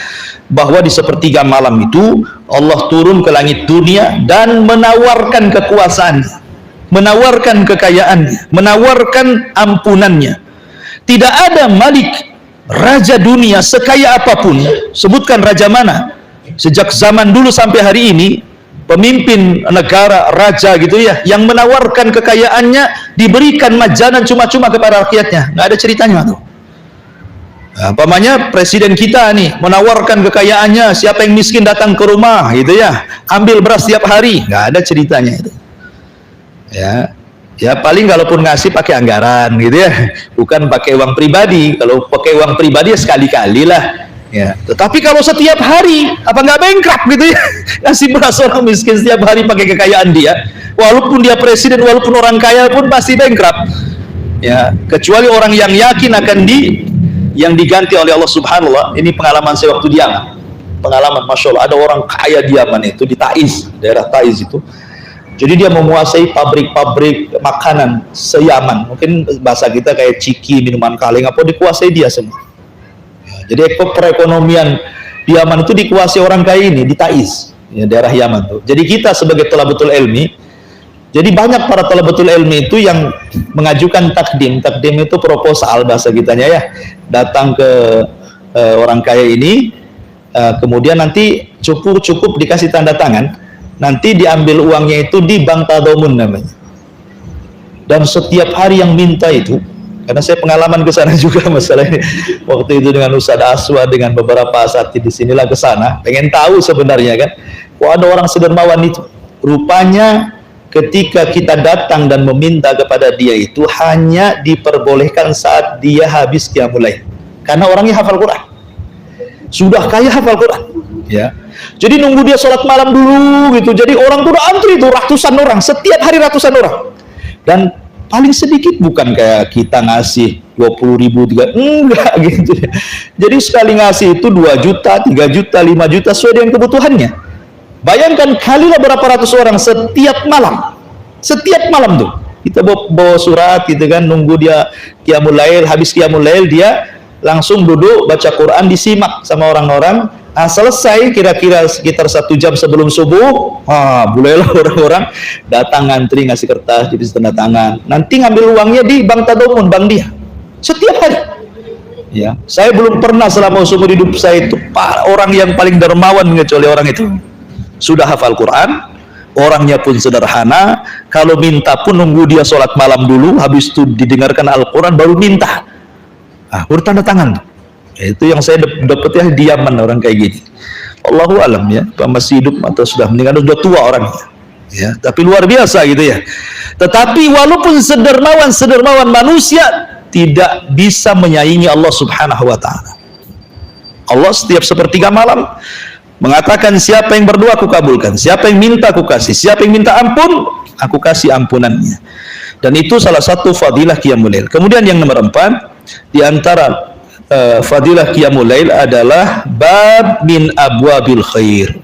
B: bahwa di sepertiga malam itu Allah turun ke langit dunia dan menawarkan kekuasaannya, menawarkan kekayaannya, menawarkan ampunannya. Tidak ada malik, raja dunia sekaya apapun, sebutkan raja mana, sejak zaman dulu sampai hari ini, pemimpin negara, raja gitu ya, yang menawarkan kekayaannya diberikan majanan cuma-cuma kepada rakyatnya. Nggak ada ceritanya tuh. Nah, umpamanya presiden kita nih menawarkan kekayaannya, siapa yang miskin datang ke rumah gitu ya, ambil beras tiap hari. Nggak ada ceritanya itu. Ya paling kalaupun ngasih pakai anggaran gitu ya, bukan pakai uang pribadi. Kalau pakai uang pribadi ya sekali-kali lah. Ya, tetapi kalau setiap hari, apa nggak bankrupt gitu ya? Ngasih beras orang miskin setiap hari pakai kekayaan dia, walaupun dia presiden, walaupun orang kaya pun pasti bankrupt. Ya, kecuali orang yang yakin akan yang diganti oleh Allah Subhanahu wa taala. Ini pengalaman saya waktu di Yaman. Pengalaman, masya Allah, ada orang kaya di Yaman itu, di Taiz, daerah Taiz itu. Jadi dia menguasai pabrik-pabrik makanan se-Yaman. Mungkin bahasa kita kayak ciki, minuman kaleng, apa dikuasai dia semua. Jadi perekonomian di Yaman itu dikuasai orang kaya ini, di Taiz, ya, daerah Yaman tuh. Jadi kita sebagai talabatul ilmi, jadi banyak para talabatul ilmi itu yang mengajukan takdim. Takdim itu proposal bahasa kitanya ya. Datang ke orang kaya ini, kemudian nanti cukup dikasih tanda tangan, nanti diambil uangnya itu di bank tadamun namanya. Dan setiap hari yang minta itu, karena saya pengalaman ke sana juga masalah ini. Waktu itu dengan Ustaz Aswa, dengan beberapa asatidz di sinilah ke sana, pengen tahu sebenarnya kan, kok ada orang sedermawan itu. Rupanya ketika kita datang dan meminta kepada dia itu hanya diperbolehkan saat dia habis qiyamul lail. Karena orangnya hafal Quran. Sudah kaya hafal Quran, ya. Jadi nunggu dia sholat malam dulu gitu. Jadi orang tuh udah antri tuh ratusan orang, setiap hari ratusan orang. Dan paling sedikit, bukan kayak kita ngasih 20.000, enggak gitu. Jadi sekali ngasih itu 2 juta, 3 juta, 5 juta sesuai dengan kebutuhannya. Bayangkan kalilah berapa ratus orang setiap malam tuh. Kita bawa surat gitu kan, nunggu dia qiyamul lail, habis qiyamul lail dia langsung duduk baca Quran, disimak sama orang-orang. Nah, selesai kira-kira sekitar 1 jam sebelum subuh, mulailah orang-orang datang ngantri ngasih kertas, jadi tanda tangan. Nanti ngambil uangnya di bank tadamun, bank dia. Setiap hari. Ya, saya belum pernah selama seumur hidup saya itu orang yang paling dermawan kecuali orang itu. Sudah hafal Quran, orangnya pun sederhana. Kalau minta pun nunggu dia sholat malam dulu, habis itu didengarkan Al-Quran baru minta. Baru tanda tangan. Itu yang saya dapatnya di Yaman, orang kayak gini. Allahu alam ya, masih hidup atau sudah meninggal, sudah tua orangnya. Ya, tapi luar biasa gitu ya. Tetapi walaupun sedermawan manusia tidak bisa menyaingi Allah Subhanahu wa taala. Allah setiap sepertiga malam mengatakan, siapa yang berdoa aku kabulkan, siapa yang minta aku kasih, siapa yang minta ampun aku kasih ampunannya. Dan itu salah satu fadilah Qiyamul Lail. Kemudian yang nomor 4 di antara fadilah Qiyamul Lail adalah bab min abwabil khair,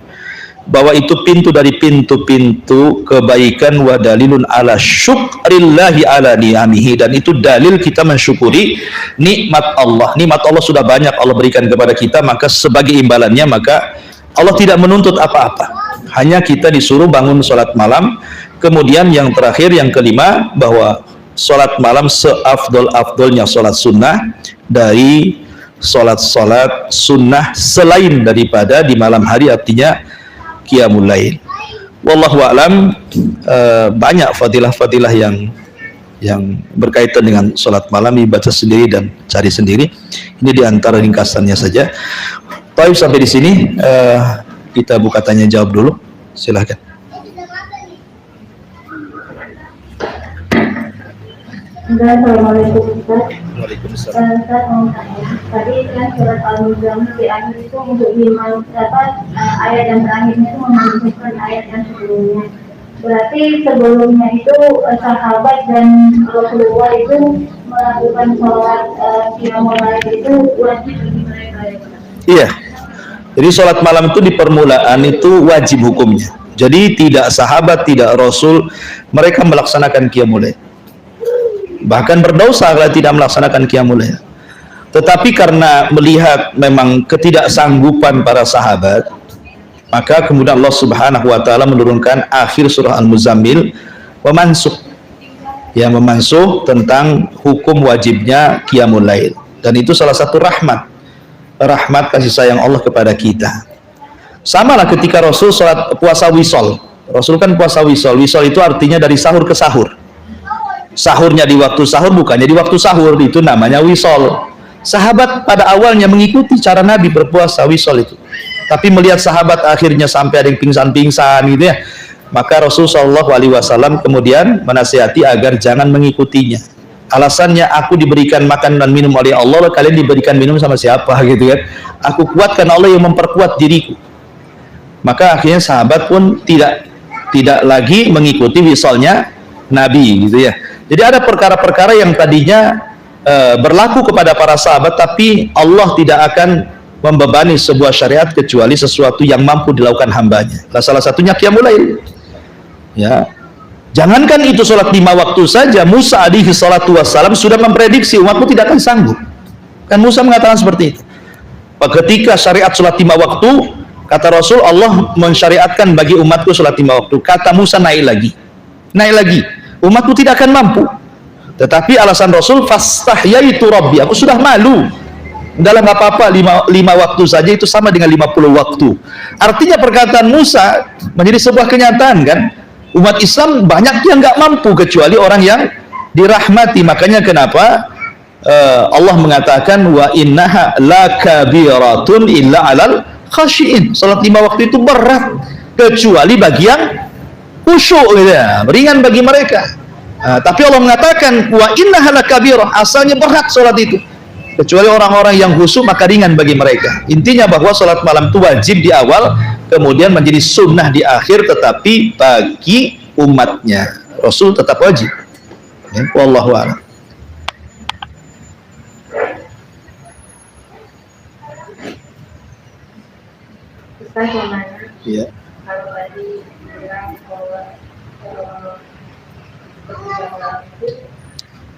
B: bahwa itu pintu dari pintu-pintu kebaikan, wa dalilun ala syukrillahi ala ni'amihi, dan itu dalil kita mensyukuri nikmat Allah. Nikmat Allah sudah banyak Allah berikan kepada kita, maka sebagai imbalannya maka Allah tidak menuntut apa-apa, hanya kita disuruh bangun sholat malam. Kemudian yang terakhir, yang kelima, bahwa sholat malam seafdol-afdolnya sholat sunnah dari sholat sunnah selain daripada di malam hari, artinya Qiyamul Lail. Wallahu a'lam. Banyak fadilah-fadilah yang berkaitan dengan sholat malam, dibaca sendiri dan cari sendiri. Ini diantara ringkasannya saja. Baik, sampai di sini kita buka tanya jawab dulu. Silahkan.
A: Assalamualaikum Ustaz.
B: Waalaikumsalam.
A: Ustaz mau tanya, tadi kan surat Al-Muzammil di akhir itu untuk ayat yang terakhirnya itu memansuhkan ayat yang sebelumnya. Berarti sebelumnya itu sahabat dan Rasulullah itu melakukan sholat Qiyamul Lail itu wajib bagi mereka.
B: Iya. Jadi sholat malam itu di permulaan itu wajib hukumnya. Jadi tidak sahabat, tidak Rasul, mereka melaksanakan Qiyamul Lail. Bahkan berdosa kalau tidak melaksanakan Qiyamul Lail. Tetapi karena melihat memang ketidaksanggupan para sahabat, maka kemudian Allah Subhanahu wa taala menurunkan akhir surah Al-Muzammil memansuh, yang memansuh tentang hukum wajibnya Qiyamul Lail. Dan itu salah satu rahmat kasih sayang Allah kepada kita. Sama lah ketika Rasul sholat puasa wisol. Rasul kan puasa wisol. Wisol itu artinya dari sahur ke sahur. Sahurnya di waktu sahur, bukannya di waktu sahur, itu namanya wisol. Sahabat pada awalnya mengikuti cara Nabi berpuasa wisol itu, tapi melihat sahabat akhirnya sampai ada yang pingsan-pingsan gitu ya, maka Rasul SAW kemudian menasihati agar jangan mengikutinya. Alasannya, aku diberikan makan dan minum oleh Allah, kalian diberikan minum sama siapa gitu kan? Aku kuatkan Allah yang memperkuat diriku. Maka akhirnya sahabat pun tidak lagi mengikuti wisolnya Nabi gitu ya. Jadi ada perkara-perkara yang tadinya berlaku kepada para sahabat, tapi Allah tidak akan membebani sebuah syariat kecuali sesuatu yang mampu dilakukan hambanya. Salah satunya Qiyamul Lail. Ya, jangankan itu sholat 5 waktu saja, Musa alaihi salatu wassalam sudah memprediksi umatmu tidak akan sanggup. Kan Musa mengatakan seperti itu. Ketika syariat sholat 5 waktu, kata Rasul, Allah mensyariatkan bagi umatku sholat 5 waktu. Kata Musa, naik lagi, umatmu tidak akan mampu. Tetapi alasan Rasul, fastahyaitu rabbi, aku sudah malu. Dalam nggak apa-apa, 5 waktu saja itu sama dengan 50 waktu. Artinya perkataan Musa menjadi sebuah kenyataan kan. Umat Islam banyak yang nggak mampu kecuali orang yang dirahmati. Makanya kenapa Allah mengatakan, wa innaha lakabiratun illa alal khashiin. Salat 5 waktu itu berat kecuali bagi yang khusyuk gitu ya, ringan bagi mereka. Tapi Allah mengatakan wa innaha lakabirah, asalnya berat salat itu. Kecuali orang-orang yang khusyuk maka ringan bagi mereka. Intinya bahwa salat malam itu wajib di awal, kemudian menjadi sunnah di akhir, tetapi bagi umatnya Rasul tetap wajib. Wallahu a'lam.
A: Ustaz mau nanya.
B: Iya.
A: Kalau tadi bilang bahwa ketika malam itu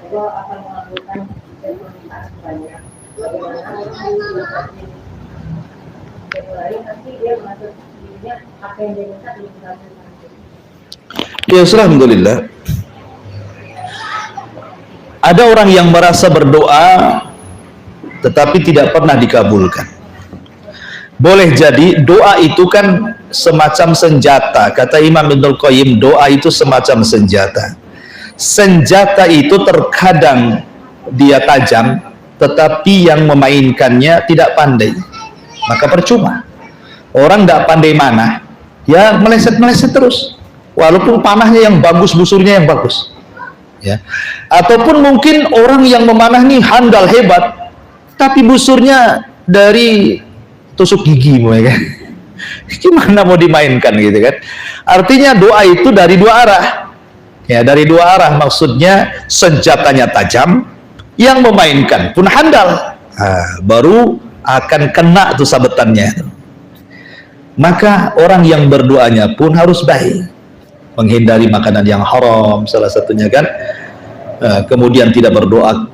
A: Allah akan mengabulkan permintaan banyak. Bagaimana orang yang mulai nanti dia mengatur dirinya apa yang dia minta belum dikabulkan.
B: Ya, alhamdulillah. Ada orang yang merasa berdoa tetapi tidak pernah dikabulkan. Boleh jadi doa itu kan semacam senjata. Kata Imam Ibnul Qayyim, doa itu semacam senjata. Senjata itu terkadang dia tajam, tetapi yang memainkannya tidak pandai. Maka percuma. Orang tidak pandai mana, ya meleset-meleset terus. Walaupun panahnya yang bagus, busurnya yang bagus. Ya. Ataupun mungkin orang yang memanah nih handal hebat, tapi busurnya dari tusuk gigi mulai kan. Gimana mau dimainkan gitu kan? Artinya doa itu dari dua arah. Ya, dari dua arah, maksudnya senjatanya tajam, yang memainkan pun handal. Baru akan kena tuh sabetannya. Maka orang yang berdoanya pun harus baik, menghindari makanan yang haram salah satunya kan. Kemudian tidak berdoa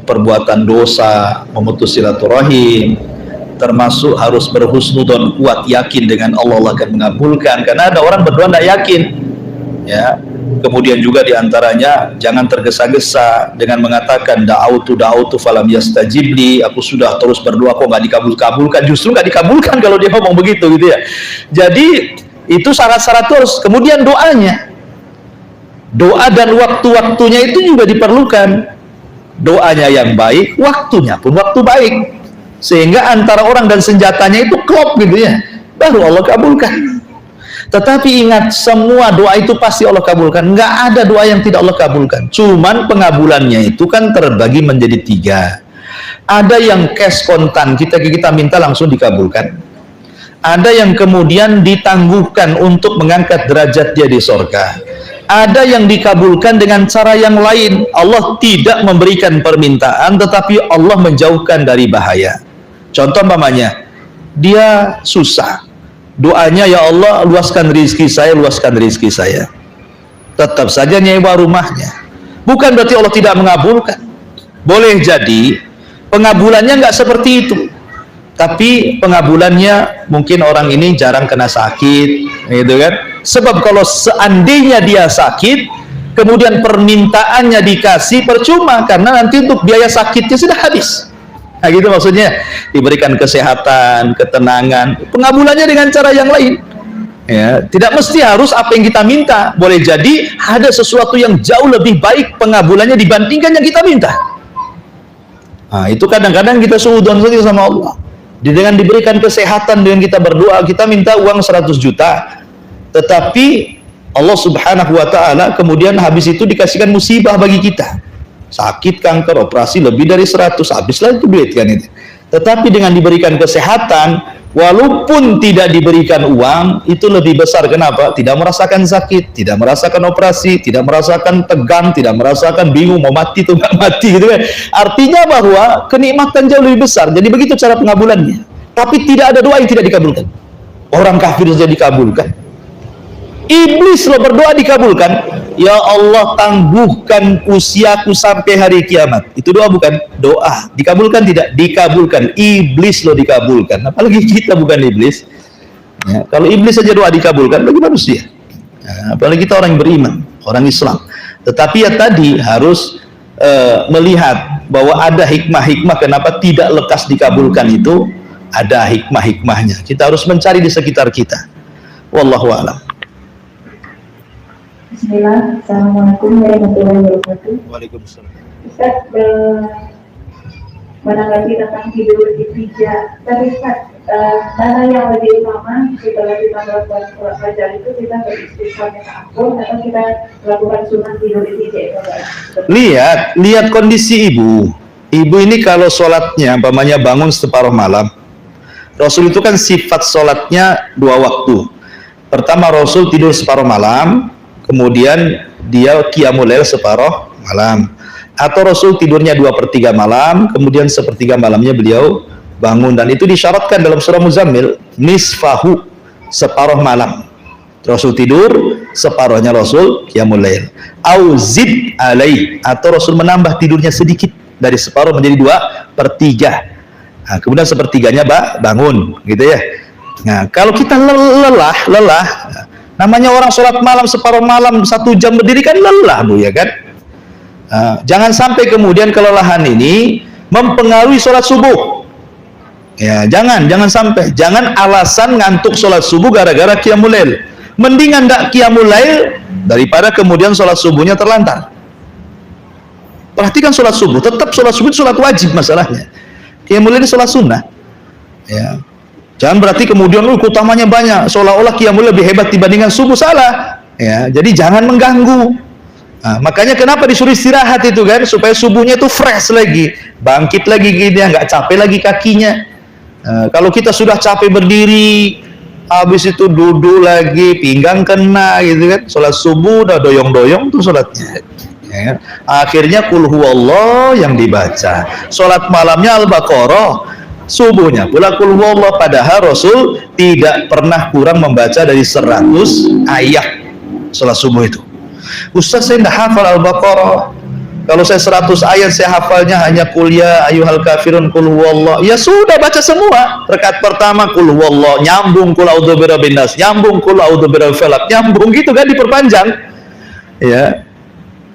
B: perbuatan dosa, memutus silaturahim, termasuk harus berhusnudzon, kuat yakin dengan Allah akan mengabulkan, karena ada orang berdoa tidak yakin ya. Kemudian juga diantaranya jangan tergesa-gesa dengan mengatakan da'autu falam yastajibli, aku sudah terus berdoa kok nggak dikabulkan. Justru nggak dikabulkan kalau dia ngomong begitu gitu ya. Jadi itu syarat-syarat terus. Kemudian doa dan waktu-waktunya itu juga diperlukan. Doanya yang baik, waktunya pun waktu baik, sehingga antara orang dan senjatanya itu klop gitu ya, baru Allah kabulkan. Tetapi ingat, semua doa itu pasti Allah kabulkan. Nggak ada doa yang tidak Allah kabulkan. Cuman pengabulannya itu kan terbagi menjadi 3. Ada yang cash kontan, kita minta langsung dikabulkan. Ada yang kemudian ditangguhkan untuk mengangkat derajat dia di surga. Ada yang dikabulkan dengan cara yang lain. Allah tidak memberikan permintaan, tetapi Allah menjauhkan dari bahaya. Contoh umpamanya, dia susah, doanya, ya Allah luaskan rizki saya, luaskan rizki saya. Tetap saja nyewa rumahnya. Bukan berarti Allah tidak mengabulkan. Boleh jadi pengabulannya nggak seperti itu, tapi pengabulannya mungkin orang ini jarang kena sakit, gitu kan? Sebab kalau seandainya dia sakit, kemudian permintaannya dikasih, percuma, karena nanti untuk biaya sakitnya sudah habis. Nah gitu maksudnya, diberikan kesehatan, ketenangan, pengabulannya dengan cara yang lain. Ya, tidak mesti harus apa yang kita minta. Boleh jadi ada sesuatu yang jauh lebih baik pengabulannya dibandingkan yang kita minta. Nah, itu kadang-kadang kita suudzon saja sama Allah. Dengan diberikan kesehatan, dengan kita berdoa, kita minta uang 100 juta. Tetapi Allah Subhanahu wa ta'ala kemudian habis itu dikasihkan musibah bagi kita. Sakit, kanker, operasi lebih dari 100, habislah itu duit kan itu. Tetapi dengan diberikan kesehatan, walaupun tidak diberikan uang, itu lebih besar. Kenapa? Tidak merasakan sakit, tidak merasakan operasi, tidak merasakan tegang, tidak merasakan bingung mau mati atau nggak mati gitu kan. Artinya bahwa kenikmatan jauh lebih besar. Jadi begitu cara pengabulannya. Tapi tidak ada doa yang tidak dikabulkan. Orang kafir saja dikabulkan. Iblis lo berdoa dikabulkan. Ya Allah, tangguhkan usiaku sampai hari kiamat. Itu doa bukan? Doa. Dikabulkan tidak? Dikabulkan. Iblis lo dikabulkan. Apalagi kita bukan iblis. Ya, kalau iblis saja doa dikabulkan, bagi manusia. Ya, apalagi kita orang yang beriman, orang Islam. Tetapi ya tadi harus melihat bahwa ada hikmah-hikmah kenapa tidak lekas dikabulkan itu. Ada hikmah-hikmahnya. Kita harus mencari di sekitar kita. Wallahu a'lam.
A: Bismillah, Assalamualaikum warahmatullahi wabarakatuh.
B: Waalaikumsalam.
A: Ustaz, menanggapi tentang tidur di pijak, tapi Ustaz, mana yang lebih utama setelah kita melakukan sholat fajar itu kita beristighfar minta ampun atau kita melakukan sunnah tidur di pijak itu?
B: Lihat kondisi ibu. Ibu ini kalau sholatnya, umpamanya bangun separuh malam. Rasul itu kan sifat sholatnya 2 waktu. Pertama Rasul tidur separuh malam, kemudian dia qiyamul lail separuh malam. Atau Rasul tidurnya 2/3 malam, kemudian 1/3 malamnya beliau bangun. Dan itu disyaratkan dalam surah Muzammil, nisfahu, separuh malam. Rasul tidur, separuhnya Rasul qiyamul lail. Au zid alai, atau Rasul menambah tidurnya sedikit dari separuh menjadi 2/3. Nah, kemudian 1/3-nya bangun, gitu ya. Nah, kalau kita lelah, namanya orang sholat malam separuh malam 1 jam berdiri kan lelah bu ya kan. Jangan sampai kemudian kelelahan ini mempengaruhi sholat subuh. Ya, jangan sampai. Jangan alasan ngantuk sholat subuh gara-gara qiyamul lail. Mendingan ndak qiyamul lail daripada kemudian sholat subuhnya terlantar. Perhatikan sholat subuh, tetap sholat subuh sholat wajib masalahnya. Qiyamul lail sholat sunnah. Ya. Jangan berarti kemudian utamanya banyak, seolah-olah qiyamul lail lebih hebat dibandingkan subuh, salah. Ya, jadi jangan mengganggu. Nah, makanya kenapa disuruh istirahat itu kan, supaya subuhnya itu fresh lagi, bangkit lagi gitu ya, nggak capek lagi kakinya. Kalau kita sudah capek berdiri, habis itu duduk lagi, pinggang kena gitu kan, sholat subuh udah doyong-doyong tuh sholatnya. Ya, akhirnya kul huwallah yang dibaca. Sholat malamnya Al-Baqarah, subuhnya pula kul huwallah. Padahal Rasul tidak pernah kurang membaca dari 100 ayat sholat subuh itu. Ustaz, saya tidak hafal Al-Baqarah. Kalau saya 100 ayat saya hafalnya hanya kul ya ayyuhal kafirun kul huwallah. Ya sudah, baca semua. Rakaat pertama kul huwallah, nyambung kul a'udzu birabbin nas, nyambung kul a'udzu birabbil falaq, nyambung gitu kan, diperpanjang. Ya.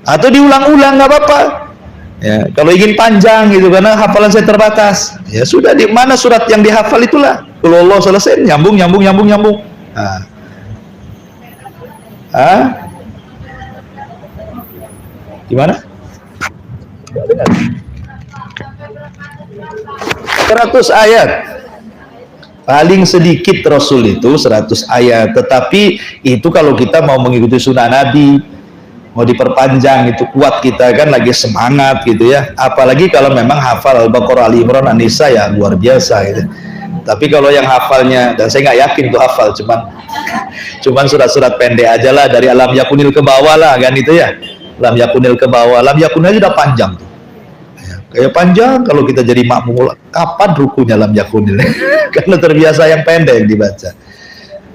B: Atau diulang-ulang nggak apa-apa. Ya, kalau ingin panjang gitu karena hafalan saya terbatas. Ya sudah, di mana surat yang dihafal itulah. Kul huwallah selesai, nyambung. Nah. Gimana? 100 ayat. Paling sedikit Rasul itu 100 ayat. Tetapi itu kalau kita mau mengikuti sunnah Nabi, mau diperpanjang, itu kuat, kita kan lagi semangat gitu ya. Apalagi kalau memang hafal Al-Baqarah, Ali Imran, An-Nisa, ya luar biasa gitu. Tapi kalau yang hafalnya, dan saya nggak yakin tuh hafal, cuman surat-surat pendek aja lah, dari Alam Yakunil ke bawah lah kan itu ya. Alam Yakunil ke bawah, Alam Yakunil sudah panjang tuh. Kayak panjang kalau kita jadi makmum. Kapan rukunya Lam Yakunil? Karena terbiasa yang pendek dibaca.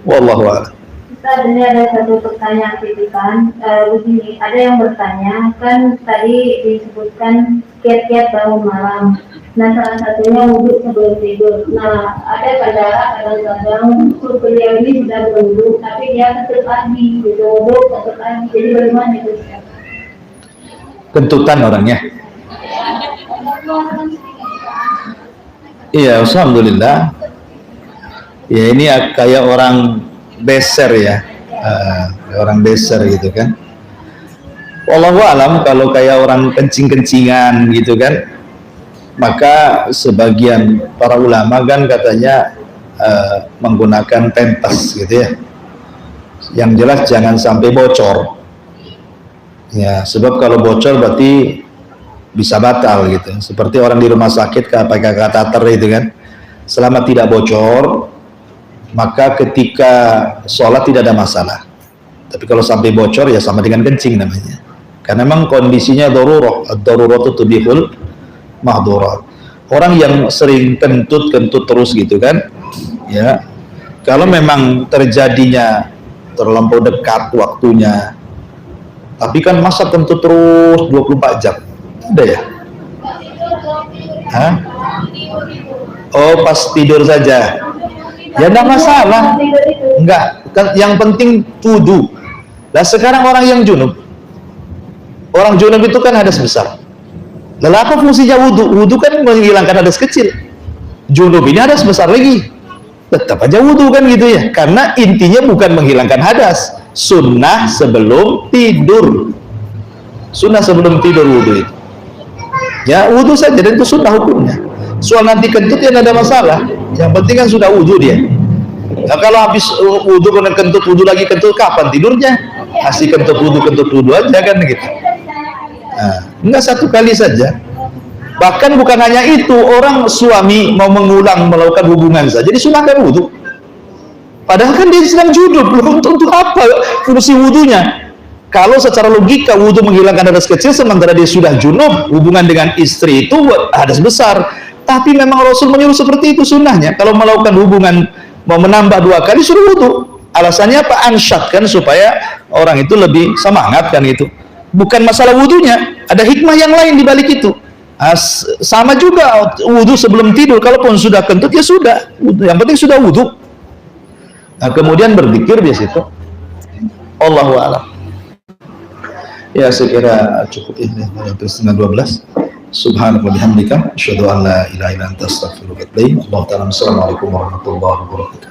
B: Wallahu a'lam.
A: Ustaz, ini ada satu pertanyaan titipan. Begini, ada yang bertanya, kan tadi disebutkan kiat-kiat bangun malam. Nah, salah satunya wudhu sebelum tidur. Nah, ada kadang-kadang beliau ini sudah berwudhu, tapi dia kentut lagi, gitu, wudhu kentut lagi. Jadi bagaimana itu?
B: Kentutan orangnya. Iya, alhamdulillah. Ya ini kayak orang beser ya, orang beser gitu kan. Wallahu alam, kalau kayak orang kencing-kencingan gitu kan, maka sebagian para ulama kan katanya menggunakan pempes gitu ya. Yang jelas jangan sampai bocor. Ya, sebab kalau bocor berarti bisa batal gitu. Seperti orang di rumah sakit pakai kateter itu kan. Selama tidak bocor, maka ketika sholat tidak ada masalah. Tapi kalau sampai bocor ya sama dengan kencing namanya. Karena memang kondisinya darurah, ad-daruratu tubihul mahdurat. Orang yang sering kentut terus gitu kan, ya. Kalau memang terjadinya terlampau dekat waktunya, tapi kan masa kentut terus 24 jam. Ada ya? Hah? Oh, pas tidur saja. Ya enggak masalah. Enggak, yang penting wudu. Nah, sekarang orang yang junub. Orang junub itu kan hadas besar. Lalu apa fungsinya wudu? Wudu kan menghilangkan hadas kecil. Junub ini hadas besar lagi. Tetap aja wudu kan gitu ya. Karena intinya bukan menghilangkan hadas. Sunnah sebelum tidur. Sunnah sebelum tidur wudu itu. Ya wudu saja, dan itu sunnah hukumnya. Soal nanti kentut ya tidak ada masalah. Yang penting kan sudah wudu dia. Nah, kalau habis wudu kemudian kentut, wudu lagi kentut, kapan tidurnya? Kasih kentut wudu aja kan gitu. Nah, enggak satu kali saja. Bahkan bukan hanya itu, orang suami mau mengulang melakukan hubungan saja disunahkan wudu. Padahal kan dia sedang junub, belum tentu apa fungsi wudunya. Kalau secara logika wudu menghilangkan hadas kecil, sementara dia sudah junub, hubungan dengan istri itu hadas besar. Tapi memang Rasul menyuruh seperti itu sunnahnya. Kalau melakukan hubungan mau menambah 2 kali suruh wudu. Alasannya apa? Ansyad kan, supaya orang itu lebih semangat kan itu. Bukan masalah wudunya, ada hikmah yang lain di balik itu. Sama juga wudu sebelum tidur, kalaupun sudah kentut ya sudah, yang penting sudah wudu. Nah, kemudian berzikir di situ. Allahu a'lam. Ya, saya kira cukup ini, hampir setengah 12. Subhanallah bihamdika, asyhadu an la ilaha illa anta astaghfiruka wa atubu ilaik. Assalamualaikum warahmatullahi wabarakatuh.